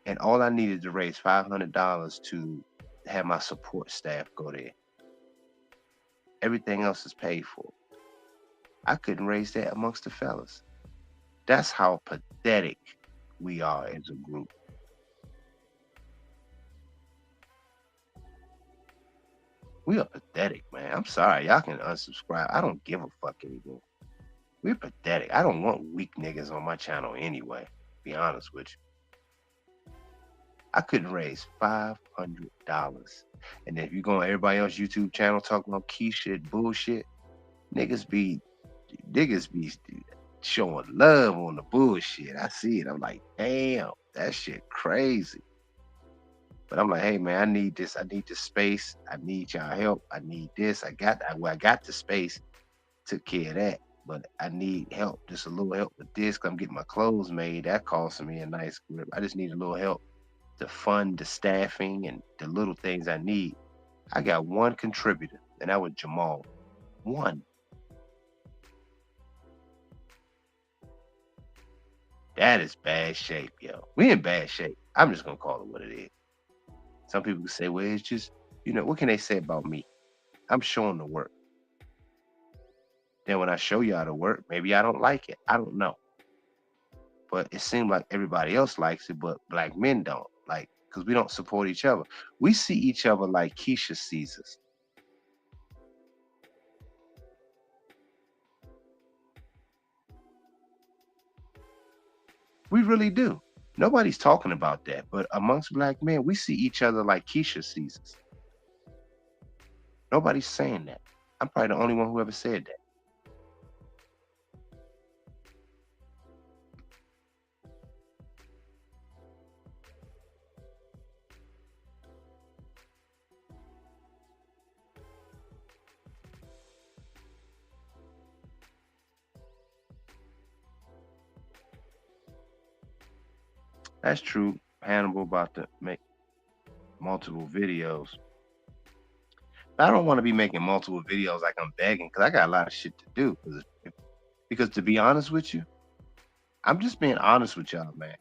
S1: And all I needed to raise $500 to have my support staff go there. Everything else is paid for. I couldn't raise that amongst the fellas. That's how pathetic we are as a group. We are pathetic, man. I'm sorry. Y'all can unsubscribe. I don't give a fuck anymore. We're pathetic. I don't want weak niggas on my channel anyway. Be honest with you. I couldn't raise $500. And if you go on everybody else's YouTube channel talking about key shit, bullshit, niggas be niggas be showing love on the bullshit. I see it. I'm like, damn, that shit crazy. But I'm like, hey man, I need this. I need this space. I need y'all help. I need this. I got the space. Took care of that. but I need help, just a little help with this. 'Cause I'm getting my clothes made. That costing me a nice grip. I just need a little help to fund the staffing and the little things I need. I got one contributor, and that was Jamal. One. That is bad shape, yo. We in bad shape. I'm just gonna call it what it is. Some people say, well, it's just, what can they say about me? I'm showing the work. Then when I show y'all the work, maybe I don't like it. I don't know. But it seems like everybody else likes it, but black men don't. Like, because we don't support each other. We see each other like Keisha sees us. We really do. Nobody's talking about that. But amongst black men, we see each other like Keisha sees us. Nobody's saying that. I'm probably the only one who ever said that. That's true. Hannibal about to make multiple videos. I don't want to be making multiple videos like I'm begging because I got a lot of shit to do. Because to be honest with you, I'm just being honest with y'all, man.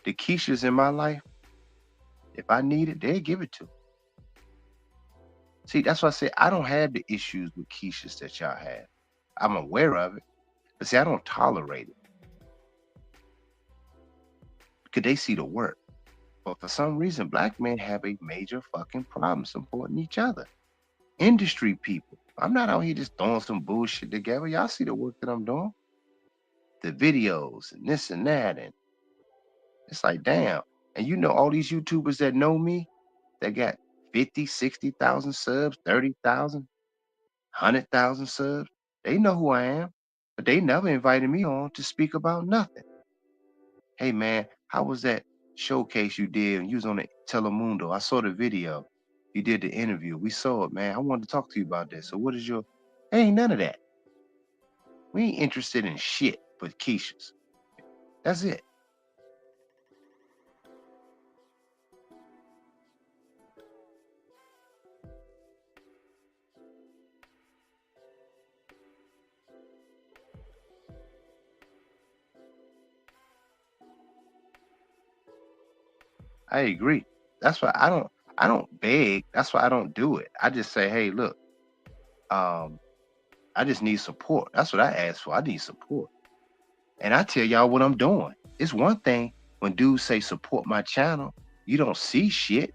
S1: The Keishas in my life, if I need it, they'll give it to me. See, that's why I say I don't have the issues with Keishas that y'all have. I'm aware of it, but see, I don't tolerate it because they see the work. But for some reason, black men have a major fucking problem supporting each other. Industry people. I'm not out here just throwing some bullshit together. Y'all see the work that I'm doing, the videos and this and that, and it's like, damn. And all these YouTubers that know me, that got 50, 60,000 subs, 30,000, 100,000 subs. They know who I am, but they never invited me on to speak about nothing. Hey man, how was that showcase you did when you was on the Telemundo? I saw the video. You did the interview. We saw it, man. I wanted to talk to you about this. So what is your ain't none of that. We ain't interested in shit but Keisha's. That's it. I agree. That's why I don't beg. That's why I don't do it. I just say, hey, look, um, I just need support. That's what I ask for. I need support. And I tell y'all what I'm doing. It's one thing when dudes say support my channel, you don't see shit.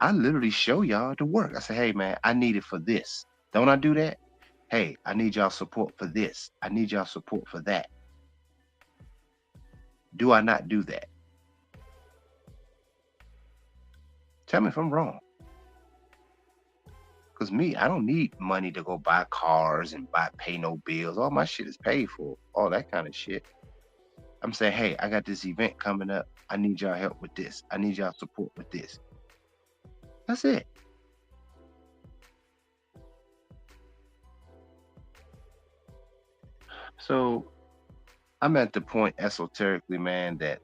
S1: I literally show y'all the work. I say, hey man, I need it for this. Don't I do that? Hey, I need y'all support for this. I need y'all support for that. Do I not do that? Tell me if I'm wrong. Cause me, I don't need money to go buy cars and pay no bills. All my shit is paid for. All that kind of shit. I'm saying, hey, I got this event coming up. I need y'all help with this. I need y'all support with this. That's it. So I'm at the point esoterically, man, that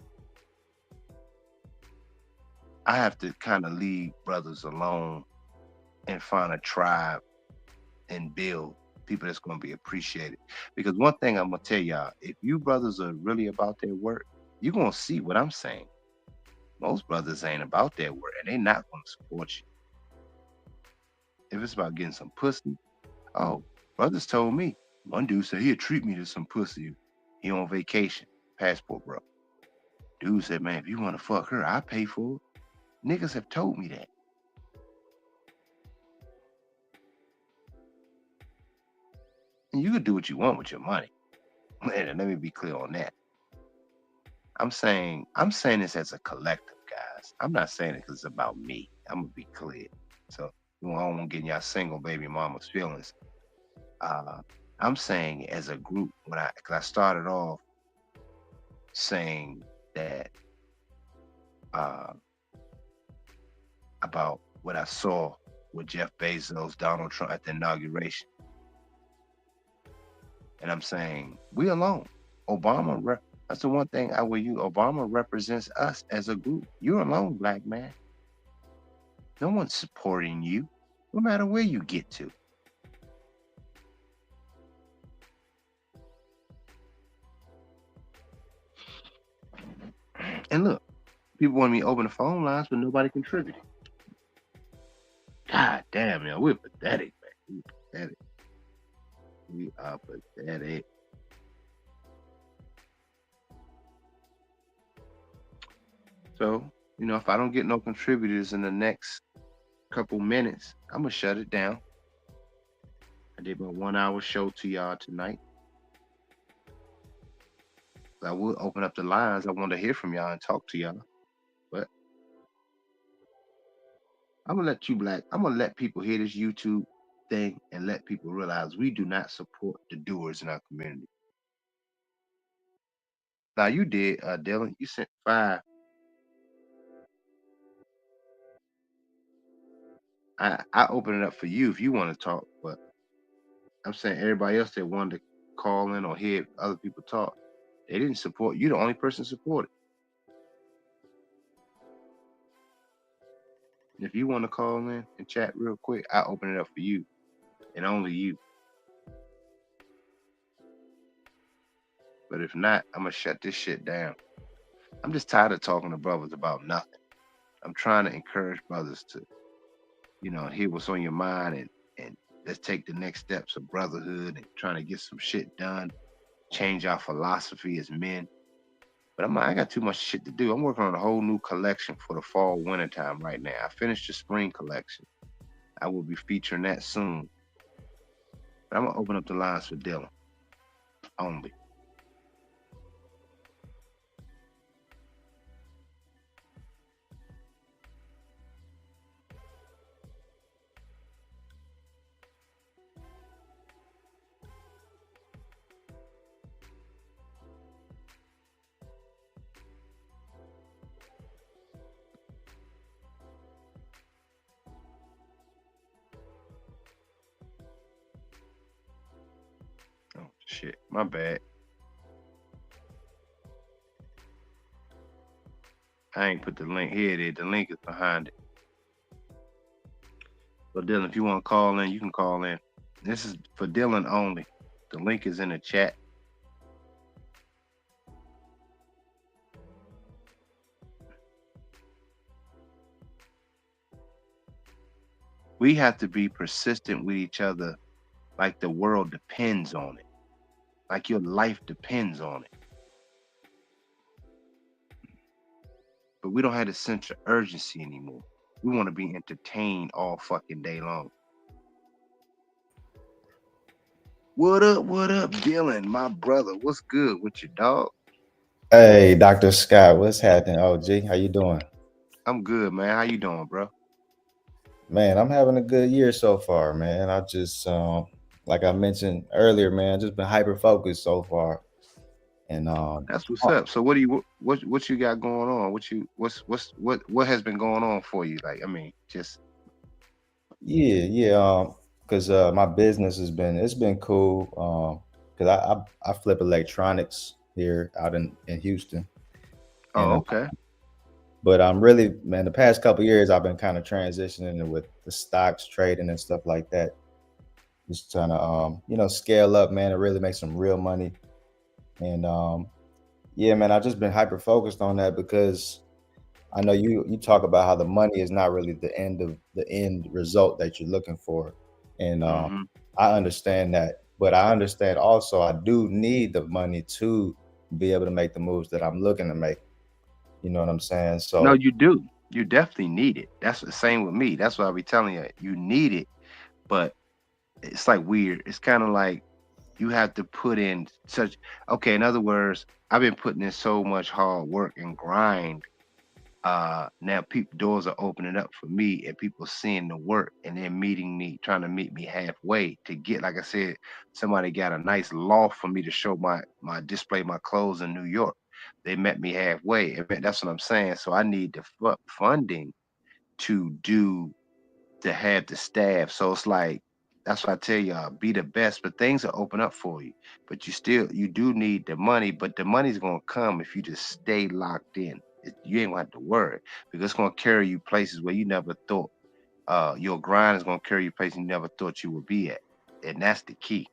S1: I have to kind of leave brothers alone and find a tribe and build people that's going to be appreciated. Because one thing I'm going to tell y'all, if you brothers are really about their work, you're going to see what I'm saying. Most brothers ain't about their work and they not going to support you. If it's about getting some pussy, oh, brothers told me. One dude said he'd treat me to some pussy. He on vacation, passport bro. Dude said, man, if you want to fuck her, I pay for it. Niggas have told me that. And you can do what you want with your money. And let me be clear on that. I'm saying this as a collective, guys. I'm not saying it because it's about me. I'm gonna be clear. So I don't want to get in y'all single baby mama's feelings. Uh, I'm saying as a group because I started off saying that uh, about what I saw with Jeff Bezos, Donald Trump at the inauguration. And I'm saying we alone. Obama. That's the one thing I will use. Obama represents us as a group. You're alone, black man. No one's supporting you, no matter where you get to. And look, people want me to open the phone lines, but nobody contributed. God damn, yo, we're pathetic, man. We're pathetic. We are pathetic. So, if I don't get no contributors in the next couple minutes, I'm gonna shut it down. I did my 1 hour show to y'all tonight. I will open up the lines. I want to hear from y'all and talk to y'all. But I'm gonna let you black. I'm gonna let people hear this YouTube thing and let people realize we do not support the doers in our community. Now you did, Dylan. You sent 5. I open it up for you if you want to talk, but I'm saying everybody else that wanted to call in or hear other people talk, they didn't support you. The only person supported. If you want to call in and chat real quick, I open it up for you and only you. But if not, I'm gonna shut this shit down. I'm just tired of talking to brothers about nothing. I'm trying to encourage brothers to, hear what's on your mind and let's take the next steps of brotherhood and trying to get some shit done, change our philosophy as men. But I got too much shit to do. I'm working on a whole new collection for the fall winter time right now. I finished the spring collection. I will be featuring that soon. But I'm gonna open up the lines for Dylan only. Oh shit, my bad. I ain't put the link here. It is. The link is behind it. So Dylan, if you want to call in, you can call in. This is for Dylan only. The link is in the chat. We have to be persistent with each other like the world depends on it. Like your life depends on it. But we don't have the sense of urgency anymore. We want to be entertained all fucking day long. What up, Dylan? My brother, what's good with your dog?
S3: Hey, Dr. Scott, what's happening, OG? How you doing?
S1: I'm good, man. How you doing, bro?
S3: Man, I'm having a good year so far, man. I just like I mentioned earlier, man, just been hyper focused so far. And
S1: That's what's up. So what you got going on? What has been going on for you? Like, I mean, just
S3: yeah, cuz my business it's been cool cuz I flip electronics here out in Houston. And
S1: oh, okay.
S3: but I'm really, man, the past couple years I've been kind of transitioning with the stocks trading and stuff like that. Just trying to scale up, man, and really make some real money. And yeah, man, I've just been hyper focused on that because I know you talk about how the money is not really the end result that you're looking for. And
S1: Mm-hmm.
S3: I understand that, but I understand also I do need the money to be able to make the moves that I'm looking to make. You know what I'm saying?
S1: No,
S3: So
S1: you do. You definitely need it. That's the same with me. That's what I be telling you. You need it, but it's like weird. It's kind of like you have to put in such. Okay, in other words, I've been putting in so much hard work and grind. Now people doors are opening up for me and people seeing the work and they're meeting me, trying to meet me halfway to get, like I said, somebody got a nice loft for me to show my display my clothes in New York. They met me halfway. That's what I'm saying. So I need the funding to do to have the staff. So it's like That's why I tell y'all, be the best, but things will open up for you. But you do need the money, but the money's gonna come if you just stay locked in. You ain't gonna have to worry because it's gonna carry you places where you never thought. Your grind is gonna carry you places you never thought you would be at, and that's the key.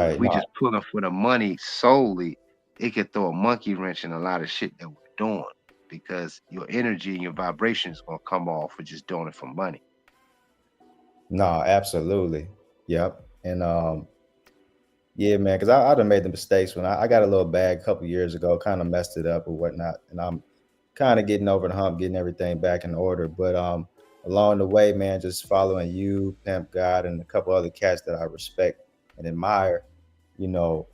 S1: If
S3: Right.
S1: we
S3: No,
S1: just pulling for the money solely, it could throw a monkey wrench in a lot of shit that we're doing because your energy and your vibration is gonna come off for just doing it for money.
S3: no, absolutely. Yep. And yeah, man, because I done made the mistakes when I got a little bag a couple years ago, kind of messed it up or whatnot, and I'm kind of getting over the hump, getting everything back in order. But along the way, man, just following you, Pimp God, and a couple other cats that I respect and admire, you know,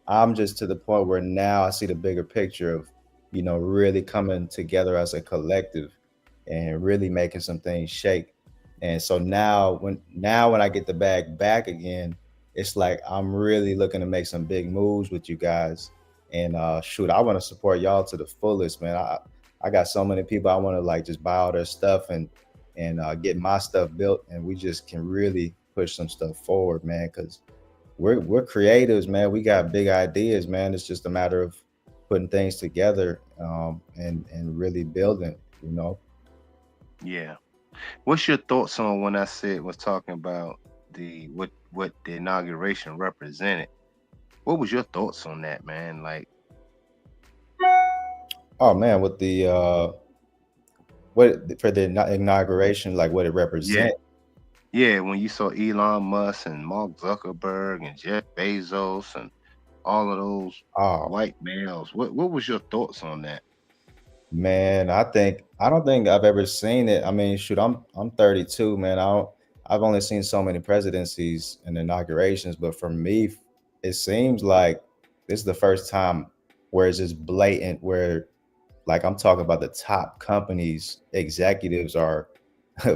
S3: I'm just to the point where now I see the bigger picture of, really coming together as a collective and really making some things shake. And so now when I get the bag back again, it's like I'm really looking to make some big moves with you guys. And shoot, I want to support y'all to the fullest, man. I got so many people I want to like just buy all their stuff and get my stuff built, and we just can really push some stuff forward, man. Because we're creatives, man. We got big ideas, man. It's just a matter of putting things together, and really building. You know.
S1: Yeah. What's your thoughts on when I said was talking about what the inauguration represented? What was your thoughts on that, man? Like,
S3: Oh man, with the what for the inauguration, like what it
S1: yeah,
S3: represent.
S1: yeah, when you saw Elon Musk and Mark Zuckerberg and Jeff Bezos and all of those
S3: Oh
S1: white males, what was your thoughts on that?
S3: man, I don't think I've ever seen it. I mean, shoot, I'm 32, man. I've only seen so many presidencies and inaugurations, but for me, it seems like this is the first time where it's just blatant, where like I'm talking about the top companies executives are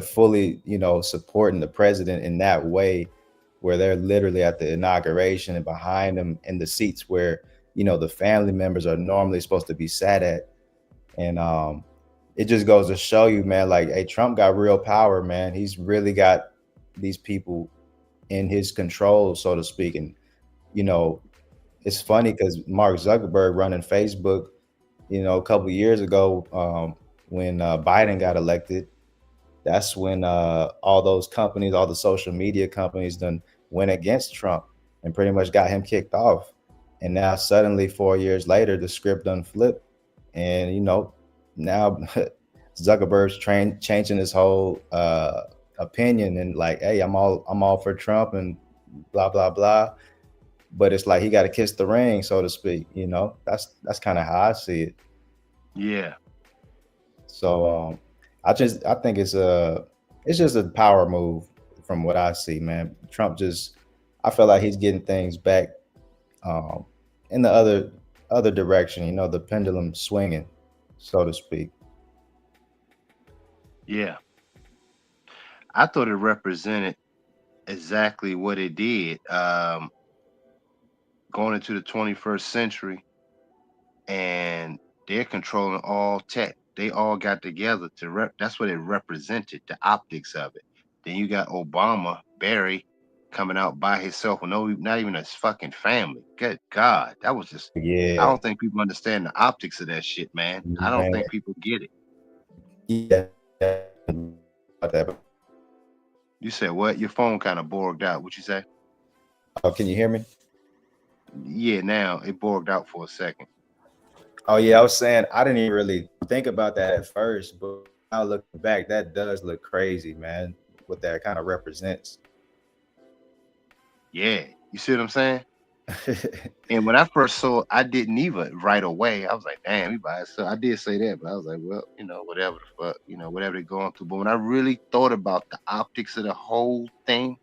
S3: fully, supporting the president in that way, where they're literally at the inauguration and behind them in the seats where, the family members are normally supposed to be sat at. And it just goes to show you, man, like, hey, Trump got real power, man. He's really got these people in his control, so to speak. And, you know, it's funny because Mark Zuckerberg running Facebook, a couple of years ago, when Biden got elected, that's when all those companies, all the social media companies, done went against Trump and pretty much got him kicked off. And now suddenly, 4 years later, the script done flipped, and now Zuckerberg's changing his whole opinion and like, hey, I'm all for Trump and blah blah blah. But it's like he got to kiss the ring, so to speak. That's kind of how I see it.
S1: Yeah,
S3: So I think it's just a power move from what I see, man. Trump just I feel like he's getting things back um, in the other direction. The pendulum swinging, so to speak.
S1: yeah. I thought it represented exactly what it did. Going into the 21st century, and they're controlling all tech. They all got together to that's what it represented, the optics of it. Then you got Obama, Barry, coming out by himself with not even his fucking family. Good God, that was just. I
S3: Yeah,
S1: don't think people understand the optics of that shit, man. I don't
S3: man.
S1: think people get it.
S3: Yeah, about that.
S1: You said what? Your phone kind of borged out. What you say?
S3: Oh, can you hear me?
S1: Yeah, now it borged out for a second.
S3: Oh yeah, I was saying I didn't even really think about that at first, but now looking back, that does look crazy, man. What that kind of represents.
S1: Yeah, you see what I'm saying? And when I first saw it, I didn't even right away. I was like, damn, he by so I did say that, but I was like, well, whatever the fuck, whatever they're going through. But when I really thought about the optics of the whole thing,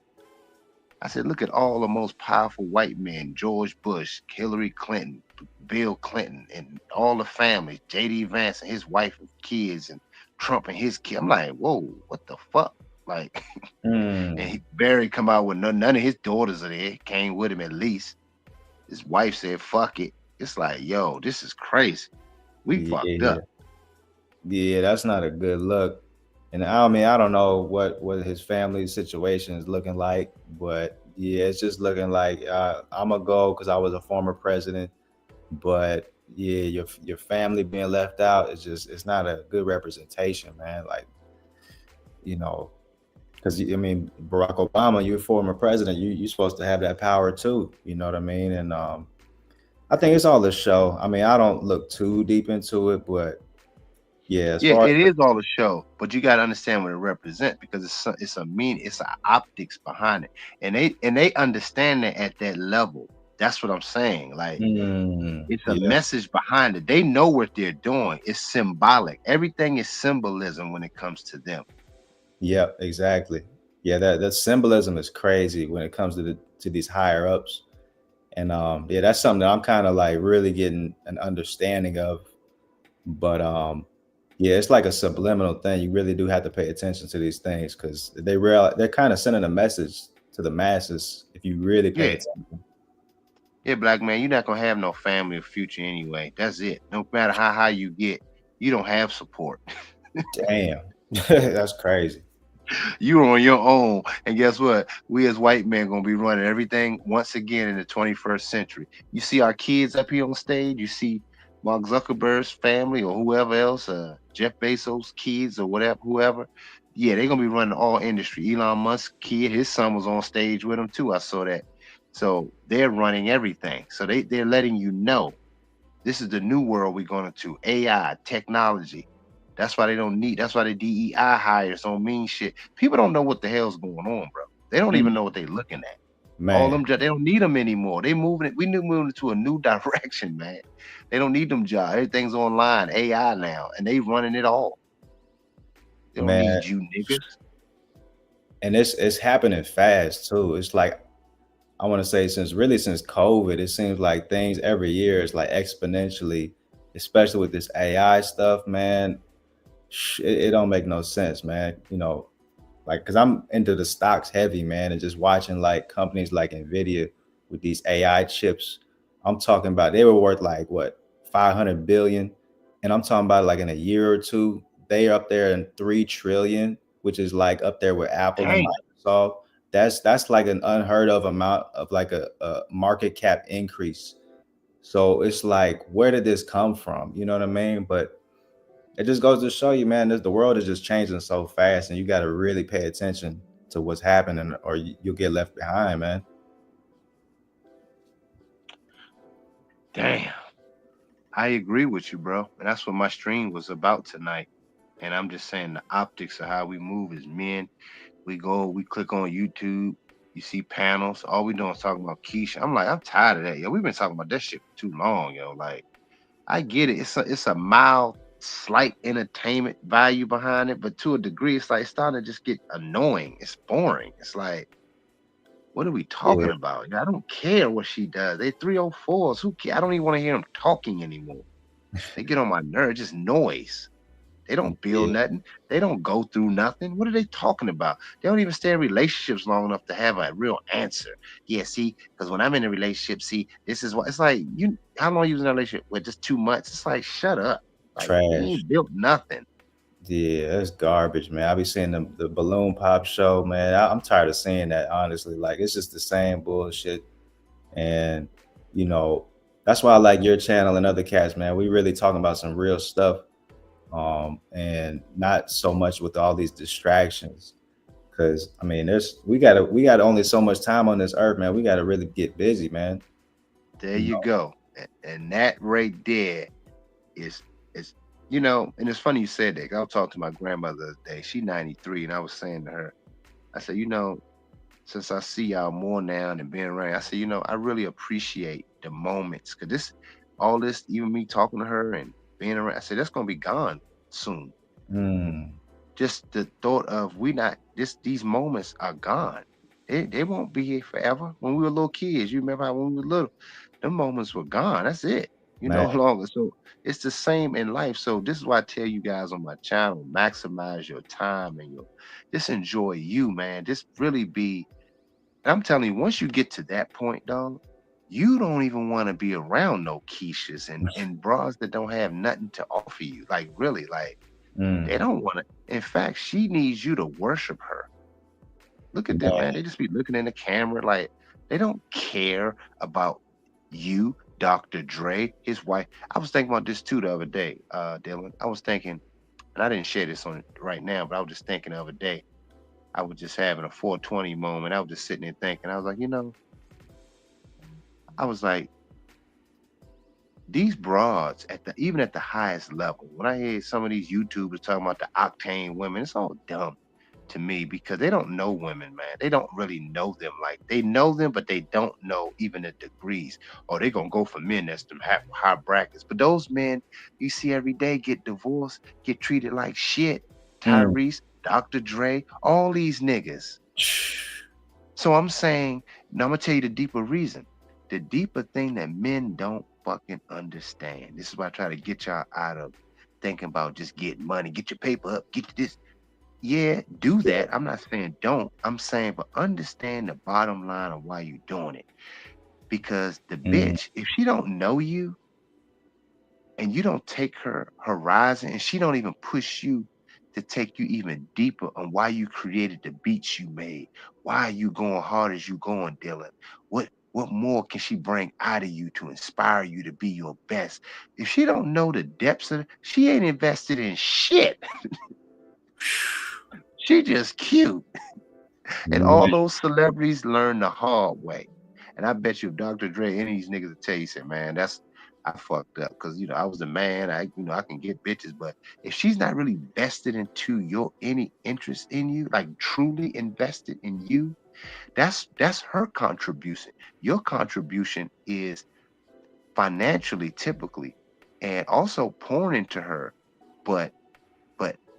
S1: I said, look at all the most powerful white men, George Bush, Hillary Clinton, Bill Clinton, and all the families, JD Vance and his wife and kids, and Trump and his kid. I'm like, whoa, what the fuck? Like, and
S3: Mm,
S1: Barry come out with none of his daughters are there, came with him at least. His wife said, fuck it. It's like, yo, this is crazy. We fucked
S3: yeah,
S1: up.
S3: yeah, that's not a good look. And I mean, I don't know what his family situation is looking like, but yeah, it's just looking like I'm gonna go because I was a former president. But yeah, your family being left out is just it's not a good representation, man. Like you know, because I mean, Barack Obama, you're a former president, you're supposed to have that power too. You know what I mean? And I think it's all a show. I mean, I don't look too deep into it, but yeah, as
S1: Yeah,
S3: far
S1: it
S3: as
S1: is all a show, but you got to understand what it represents because it's a optics behind it, and they understand that at that level. That's what I'm saying. Like it's a
S3: yeah,
S1: message behind it. They know what they're doing. It's symbolic. Everything is symbolism when it comes to them.
S3: yeah, exactly. Yeah, that symbolism is crazy when it comes to to these higher ups. And yeah, that's something that I'm kind of like really getting an understanding of. But yeah, it's like a subliminal thing. You really do have to pay attention to these things because they're kind of sending a message to the masses if you really pay
S1: Yeah,
S3: attention.
S1: yeah, black man, you're not gonna have no family or future anyway. That's it. No matter how high you get, you don't have support.
S3: Damn, that's crazy.
S1: You're on your own. And guess what? We as white men gonna be running everything once again in the 21st century. You see our kids up here on stage, you see Mark Zuckerberg's family or whoever else, Jeff Bezos' kids or whatever, whoever. Yeah, they're gonna be running all industry. Elon Musk's kid, his son was on stage with him too. I saw that. So they're running everything. So they're letting you know this is the new world we're going to AI, technology. That's why the DEI hires don't mean shit. People don't know what the hell's going on, bro. They don't even
S3: Mm,
S1: know what they're looking at. All
S3: man,
S1: them jobs, they don't need them anymore. They moving it. We new moving into a new direction, man. They don't need them jobs. Everything's online, AI now, and they running it all. They don't
S3: man,
S1: need you niggas.
S3: and it's happening fast too. It's like I want to say since COVID, it seems like things every year is like exponentially, especially with this AI stuff, man. It don't make no sense, man. Like because I'm into the stocks heavy, man, and just watching like companies like Nvidia with these AI chips. I'm talking about they were worth like what 500 billion, and I'm talking about like in a year or two, they are up there in 3 trillion, which is like up there with Apple and
S1: Dang.
S3: Microsoft. That's like an unheard of amount of like a market cap increase. So it's like, where did this come from? You know what I mean? But it just goes to show you, man, the world is just changing so fast, and you got to really pay attention to what's happening, or you'll get left behind, man.
S1: Damn. I agree with you, bro. And that's what my stream was about tonight. And I'm just saying the optics of how we move as men. We click on YouTube, you see panels. All we doing is talking about Keisha. I'm like, I'm tired of that, yo. We've been talking about that shit for too long, yo. Like, I get it. It's a mild, slight entertainment value behind it, but to a degree, it's like it's starting to just get annoying. It's boring. It's like, what are we
S3: Yeah,
S1: talking about? I don't care what she does. They 304s. Who care? I don't even want to hear them talking anymore. They get on my nerves. Just noise. They don't build
S3: yeah,
S1: nothing. They don't go through nothing. What are they talking about? They don't even stay in relationships long enough to have a real answer. Yeah, see, because when I'm in a relationship, see, this is what it's like. You, how long you was in a relationship? Well, just 2 months. It's like, shut up. Like you
S3: trash.
S1: ain't built nothing.
S3: Yeah, that's garbage, man. I be seeing the balloon pop show, man. I'm tired of seeing that, honestly. Like, it's just the same bullshit. And, you know, that's why I like your channel and other cats, man. We really talking about some real stuff, and not so much with all these distractions. Because I mean, we got only so much time on this earth, man. We got to really get busy, man.
S1: There
S3: You
S1: you
S3: know?
S1: go. And that right there is and it's funny you said that. 'Cause I was talking to my grandmother the other day. She 93, and I was saying to her, I said, since I see y'all more now and being around, I said, I really appreciate the moments because all this, even me talking to her and being around, I said, that's gonna be gone soon.
S3: Mm,
S1: Just the thought of we not this these moments are gone. They won't be here forever. When we were little kids, you remember how when we were little, them moments were gone. That's it. You
S3: man,
S1: no longer. So it's the same in life. So this is why I tell you guys on my channel, maximize your time and just enjoy you, man. Just really be. And I'm telling you, once you get to that point, dog, you don't even want to be around no Keishas and bras that don't have nothing to offer you. Like really, like
S3: mm,
S1: they don't want to. In fact, she needs you to worship her. Look at them,
S3: Man,
S1: man. They just be looking in the camera like they don't care about you, Dr. Dre, his wife. I was thinking about this too the other day, Dylan. I was thinking, and I didn't share this on right now, but I was just thinking the other day. I was just having a 420 moment. I was just sitting there thinking. I was like, I was like, these broads at the even at the highest level. When I hear some of these YouTubers talking about the octane women, it's all dumb to me because they don't know women, man. They don't really know them. Like they know them, but they don't know even the degrees. Or they're gonna go for men that's them high brackets. But those men you see every day get divorced, get treated like shit.
S3: mm,
S1: Tyrese, Dr. Dre, all these niggas. So I'm saying, now I'm gonna tell you the deeper reason. The deeper thing that men don't fucking understand. This is why I try to get y'all out of thinking about just getting money, get your paper up, get this. Yeah, do
S3: yeah,
S1: that. I'm not saying don't. I'm saying, but understand the bottom line of why you're doing it. Because the
S3: mm,
S1: bitch, if she don't know you and you don't take her horizon and she don't even push you to take you even deeper on why you created the beats you made, why are you going hard as you going, Dylan? What more can she bring out of you to inspire you to be your best? If she don't know the depths of it, she ain't invested in shit. She just cute. And
S3: man,
S1: all those celebrities learn the hard way. And I bet you if Dr. Dre, any of these niggas would tell you, say, man, I fucked up. Cause I was a man. I can get bitches. But if she's not really vested into your any interest in you, like truly invested in you, that's her contribution. Your contribution is financially typically and also pouring into her. But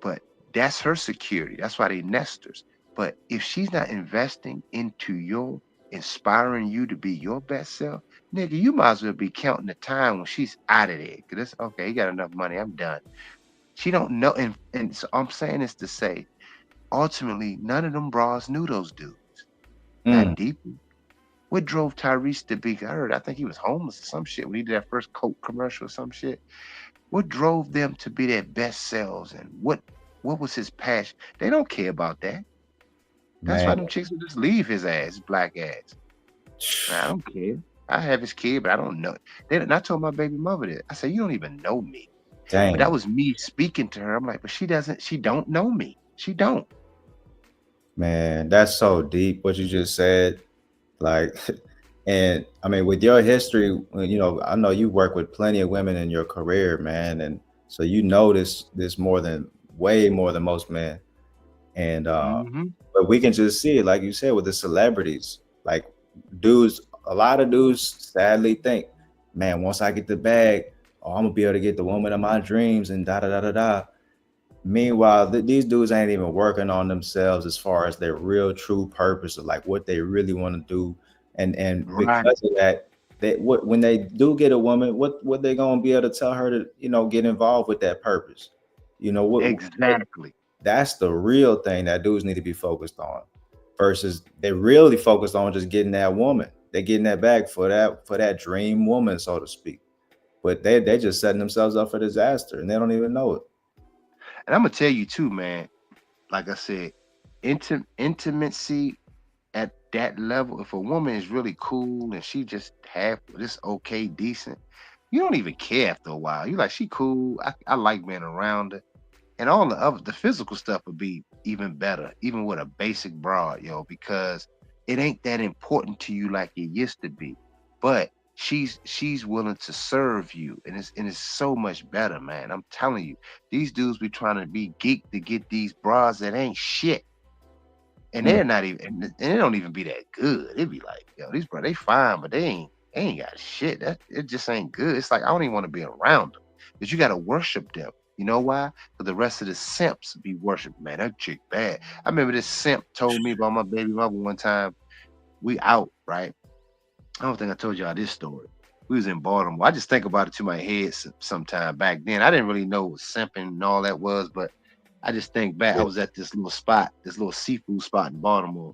S1: but that's her security. That's why they nesters. But if she's not investing into your inspiring you to be your best self, nigga, you might as well be counting the time when she's out of there. Cause it's okay, you got enough money, I'm done. She don't know, and so I'm saying this to say, ultimately, none of them bras knew those dudes.
S3: mm,
S1: Not deeply. What drove Tyrese to be? I heard, I think he was homeless or some shit when he did that first Coke commercial or some shit. What drove them to be their best selves, and what was his passion? They don't care about that. That's why
S3: man,
S1: them chicks will just leave his ass, his black ass. I don't care. I have his kid, but I don't know. And I told my baby mother that. I said, you don't even know me. But that
S3: damn,
S1: was me speaking to her. I'm like, but she don't know me. She don't.
S3: man, that's so deep what you just said. Like, and I mean, with your history, I know you work with plenty of women in your career, man, and so you know this more than way more than most men. And
S1: Hmm.
S3: but we can just see it, like you said, with the celebrities. Like dudes, a lot of dudes sadly think, man, once I get the bag, oh, I'm gonna be able to get the woman of my dreams and da da da da da. Meanwhile, these dudes ain't even working on themselves as far as their real true purpose of like what they really want to do, and
S1: Right.
S3: because of that, when they do get a woman, what they gonna be able to tell her to get involved with that purpose? What
S1: Exactly.
S3: that's the real thing that dudes need to be focused on, versus they really focused on just getting that woman. They're getting that bag for that dream woman, so to speak. But they just setting themselves up for disaster and they don't even know it.
S1: And I'm gonna tell you too, man. Like I said, intimacy at that level. If a woman is really cool and she just half this okay, decent, you don't even care after a while. You like she cool. I like being around her. And all the physical stuff would be even better, even with a basic broad, because it ain't that important to you like it used to be. But she's willing to serve you, and it's so much better, man. I'm telling you, these dudes be trying to be geek to get these bras that ain't shit, and
S3: Mm,
S1: they're not even, and they don't even be that good. It'd be like, these bro, they fine, but they ain't got shit. That it just ain't good. It's like I don't even want to be around them, because you got to worship them. You know why? Because the rest of the simps be worshiping. Man, that chick bad. I remember this simp told me about my baby mother one time. We out, right? I don't think I told y'all this story. We was in Baltimore. I just think about it to my head sometime back then. I didn't really know what simping and all that was, but I just think back. I
S3: yeah.
S1: was at this little spot, this little seafood spot in Baltimore,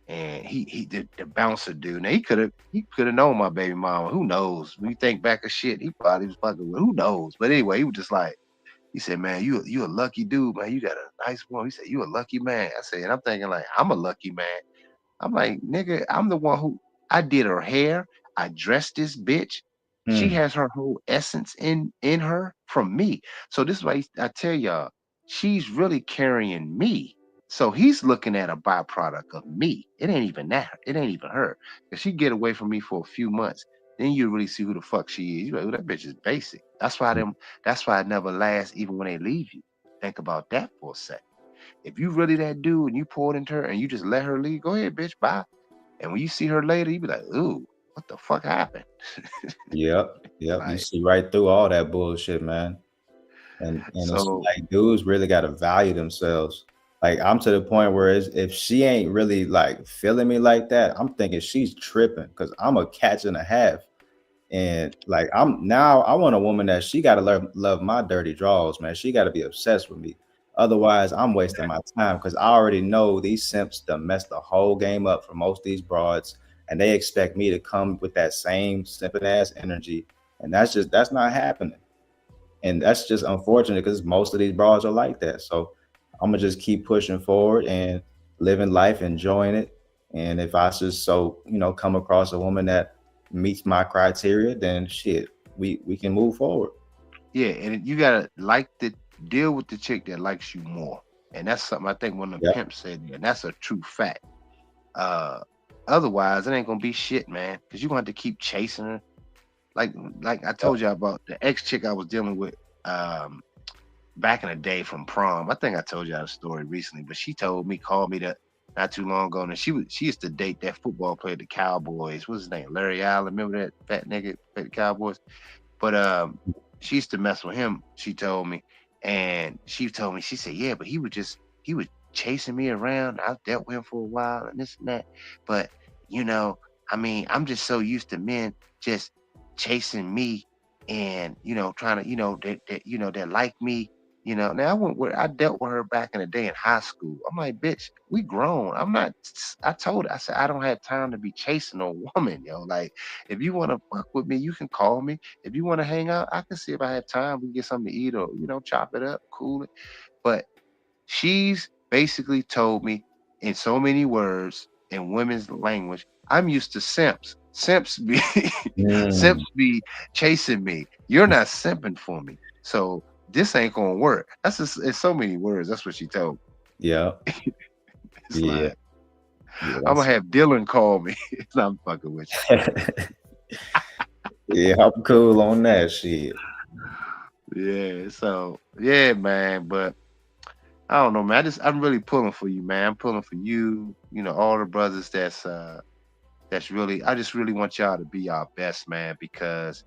S1: and he did the bouncer dude. Now he could have known my baby mama. Who knows? When you think back of shit, he probably was fucking with. Who knows? But anyway, he was just like, He said, man, you a lucky dude, man. You got a nice woman. He said, you a lucky man. I said, and I'm thinking like, I'm a lucky man. I'm like, nigga, I'm the one who I did her hair. I dressed this bitch. She
S3: Mm,
S1: has her whole essence in her from me. So this is why I tell y'all, she's really carrying me. So he's looking at a byproduct of me. It ain't even that. It ain't even her. If she get away from me for a few months, then you really see who the fuck she is. You like, "Ooh, that bitch is basic." That's why them. That's why it never lasts, even when they leave you. Think about that for a second. If you really that dude and you poured into her and you just let her leave, go ahead, bitch, bye. And when you see her later, you be like, ooh, what the fuck happened?
S3: yep, yep. You
S1: Like,
S3: see right through all that bullshit, man. And it's
S1: so
S3: like dudes really got to value themselves. Like I'm to the point where if she ain't really like feeling me like that, I'm thinking she's tripping because I'm a catch and a half. And like I want a woman that she gotta love my dirty draws, man. She gotta be obsessed with me. Otherwise, I'm wasting my time because I already know these simps done messed the whole game up for most of these broads, and they expect me to come with that same simping ass energy, and that's not happening. And that's just unfortunate because most of these broads are like that. So I'm gonna just keep pushing forward and living life, enjoying it. And if I just come across a woman that meets my criteria, then shit, we can move forward.
S1: yeah, and you gotta like the deal with the chick that likes you more. And that's something I think one of the
S3: Yep.
S1: pimps said, and that's a true fact. Uh Otherwise it ain't gonna be shit, man. Cause you're gonna have to keep chasing her. Like like I
S3: Yep.
S1: told you about the ex chick I was dealing with. Back in the day from prom. I think I told you the story recently, but she told me, called me that not too long ago, and she used to date that football player, the Cowboys. What's his name? Larry Allen. Remember that fat nigga played the Cowboys? But she used to mess with him. She told me, and she told me, she said, yeah, but he was chasing me around. I dealt with him for a while and this and that. But you know, I mean, I'm just so used to men just chasing me and trying to that like me. Now I dealt with her back in the day in high school. I'm like, bitch, we grown. I'm not. I told her, I said, I don't have time to be chasing a woman, yo. Like, if you want to fuck with me, you can call me. If you want to hang out, I can see if I have time. We can get something to eat or chop it up, cool it. But she's basically told me in so many words in women's language, I'm used to simps. Simps be
S3: Mm,
S1: simps be chasing me. You're not simping for me. So this ain't gonna work. That's just in so many words. That's what she told me.
S3: yeah.
S1: It's
S3: Yeah.
S1: like
S3: Yeah.
S1: I'm gonna
S3: That's
S1: have Dylan call me. I'm fucking with
S3: yeah. I'm cool on that shit.
S1: you. Yeah. So yeah, man. But I don't know, man. I'm really pulling for you, man. I'm pulling for you. All the brothers that's really. I just really want y'all to be our best, man, because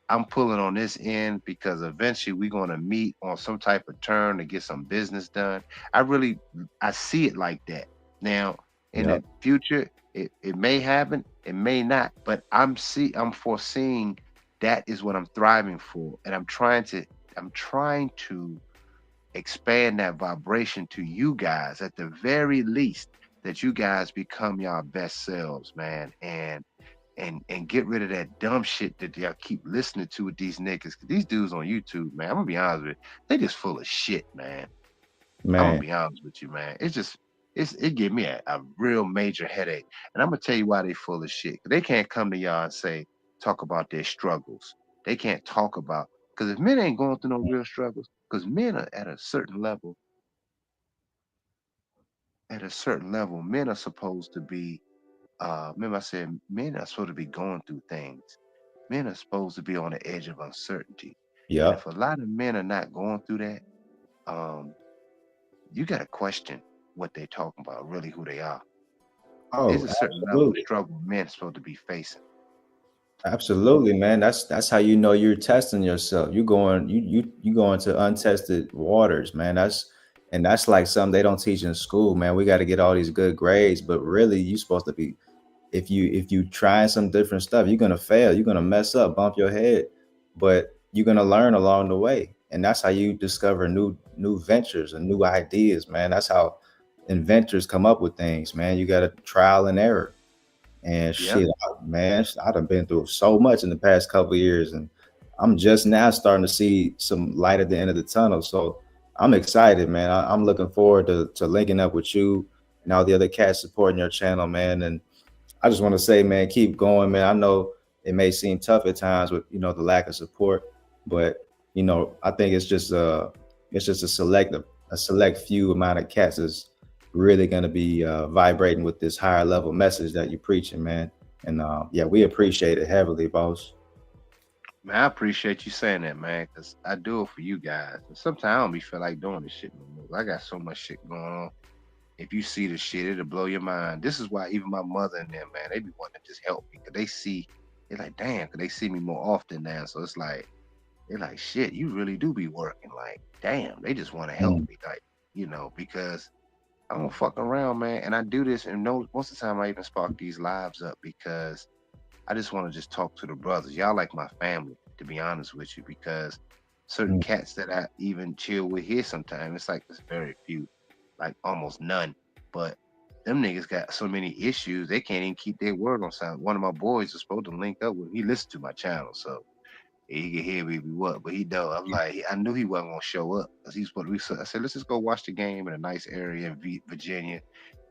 S1: I'm pulling on this end because eventually we're gonna meet on some type of turn to get some business done. I really I see it like that. Now in
S3: Yep.
S1: the future, it may happen, it may not, but I'm foreseeing that is what I'm thriving for. And I'm trying to expand that vibration to you guys at the very least, that you guys become your best selves, man, and get rid of that dumb shit that y'all keep listening to with these niggas. 'Cause these dudes on YouTube, man, I'm gonna be honest with you, they just full of shit, man. I'm gonna
S3: Man,
S1: be honest with you, man. It give me a real major headache, and I'm gonna tell you why they full of shit. They can't come to y'all and say talk about their struggles. They can't talk about, because if men ain't going through no real struggles, because men are at a certain level. At a certain level, men are supposed to be. Remember, I said men are supposed to be going through things. Men are supposed to be on the edge of uncertainty. And if
S3: yep.
S1: a lot of men are not going through that, um, you got to question what they're talking about, really who they are. There's
S3: Oh,
S1: a certain level of
S3: absolutely.
S1: struggle men are supposed to be facing.
S3: Absolutely, man. That's how you know you're testing yourself. You going to untested waters, man. That's like something they don't teach in school, man. We got to get all these good grades, but really you supposed to be, if you trying some different stuff, you're gonna fail, you're gonna mess up, bump your head, but you're gonna learn along the way. And that's how you discover new ventures and new ideas, man. That's how inventors come up with things, man. You gotta trial and error. And
S1: Yep.
S3: shit, man, I done been through so much in the past couple of years, and I'm just now starting to see some light at the end of the tunnel. So I'm excited, man. I'm looking forward to linking up with you and all the other cats supporting your channel, man. And I just want to say, man, keep going, man. I know it may seem tough at times with the lack of support, but I think it's just a select few amount of cats is really going to be vibrating with this higher level message that you're preaching, man. And yeah, we appreciate it heavily, boss.
S1: Man, I appreciate you saying that, man, because I do it for you guys. And sometimes I don't be feel like doing this shit no more. I got so much shit going on. If you see the shit, it'll blow your mind. This is why even my mother and them, man, they be wanting to just help me because they're like, damn, because they see me more often now. So it's like, they're like, shit, you really do be working. Like, damn, they just want to help
S3: Mm,
S1: me. Like, because I don't fuck around, man. And I do this, and no, most of the time I even spark these lives up because I just want to just talk to the brothers. Y'all like my family, to be honest with you, because certain
S3: mm,
S1: cats that I even chill with here sometimes, it's like there's very few, like almost none. But them niggas got so many issues, they can't even keep their word on something. One of my boys is supposed to link up with, he listened to my channel, so he can hear me what, but he don't. I'm like, I knew he wasn't gonna show up because he's what we said. I said, let's just go watch the game in a nice area in Virginia,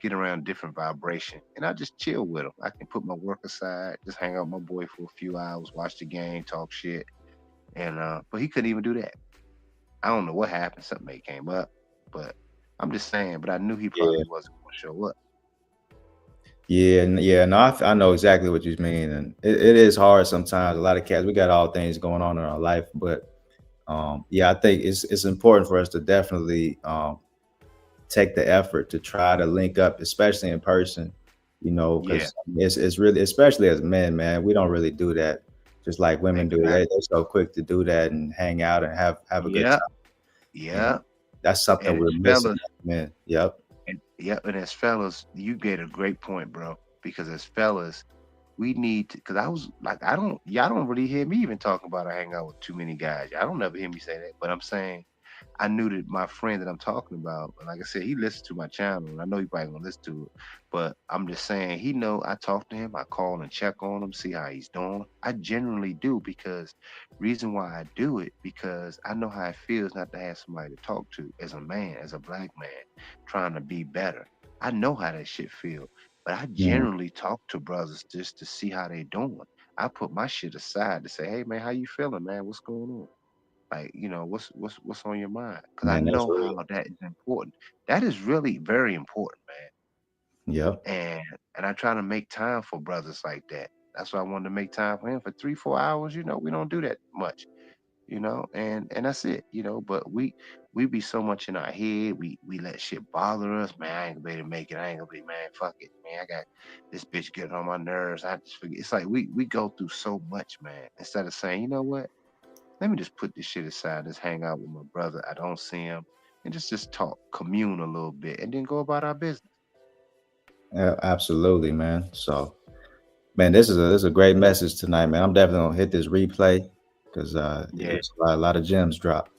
S1: get around different vibration, and I just chill with him. I can put my work aside, just hang out with my boy for a few hours, watch the game, talk shit, and but he couldn't even do that. I don't know what happened. Something may came up, but I'm just saying. But I knew he
S3: yeah,
S1: probably wasn't gonna show up.
S3: yeah, yeah. No, I know exactly what you mean, and it is hard sometimes. A lot of cats, we got all things going on in our life, but yeah, I think it's important for us to definitely take the effort to try to link up, especially in person,
S1: Yeah,
S3: because it's really, especially as men, man, we don't really do that. Just like women do,
S1: exactly.
S3: they're so quick to do that and hang out and have a good
S1: Yeah,
S3: time. And
S1: yeah.
S3: that's something
S1: And
S3: we're
S1: as
S3: missing
S1: fellas,
S3: as men. Yep.
S1: and as fellas, you get a great point, bro. Because as fellas, we need to, because I was like, y'all don't really hear me even talking about I hang out with too many guys. Y'all don't ever hear me say that. But I'm saying I knew that my friend that I'm talking about, like I said, he listens to my channel, and I know he probably gonna listen to it. But I'm just saying, he know I talk to him, I call and check on him, see how he's doing. I generally do because reason why I do it because I know how it feels not to have somebody to talk to as a man, as a black man, trying to be better. I know how that shit feel, but I
S3: Mm,
S1: generally talk to brothers just to see how they doing. I put my shit aside to say, hey man, how you feeling, man? What's going on? Like, what's on your mind? Because I
S3: man, that's
S1: know
S3: real.
S1: how that is important. That is really very important,
S3: Yep.
S1: man. And I try to make time for brothers like that. That's why I wanted to make time for him for 3, 4 hours. We don't do that much, and that's it, But we be so much in our head, we let shit bother us, man. I ain't gonna be able to make it. I ain't gonna be, man. Fuck it, man. I got this bitch getting on my nerves. I just forget. It's like we go through so much, man. Instead of saying, you know what? Let me just put this shit aside, just hang out with my brother. I don't see him, and just talk, commune a little bit, and then go about our business.
S3: Absolutely, man. So, man, this is a great message tonight, man. I'm definitely gonna hit this replay because it
S1: Yeah,
S3: was a lot of gems dropped.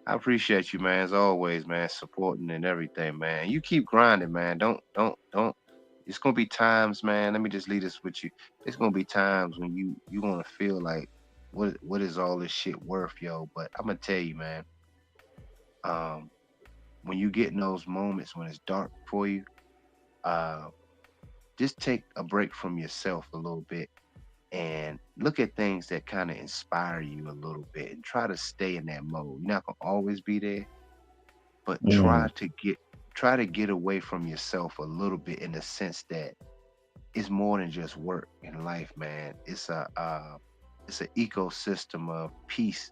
S1: I appreciate you, man, as always, man, supporting and everything, man. You keep grinding, man. Don't. It's gonna be times, man. Let me just leave this with you. It's gonna be times when you gonna feel like, what is all this shit worth, yo? But I'm gonna tell you, man. Um, when you get in those moments when it's dark for you, uh, just take a break from yourself a little bit and look at things that kind of inspire you a little bit and try to stay in that mode. You're not gonna always be there, but
S3: Mm,
S1: try to get away from yourself a little bit in the sense that it's more than just work in life, man. It's an ecosystem of peace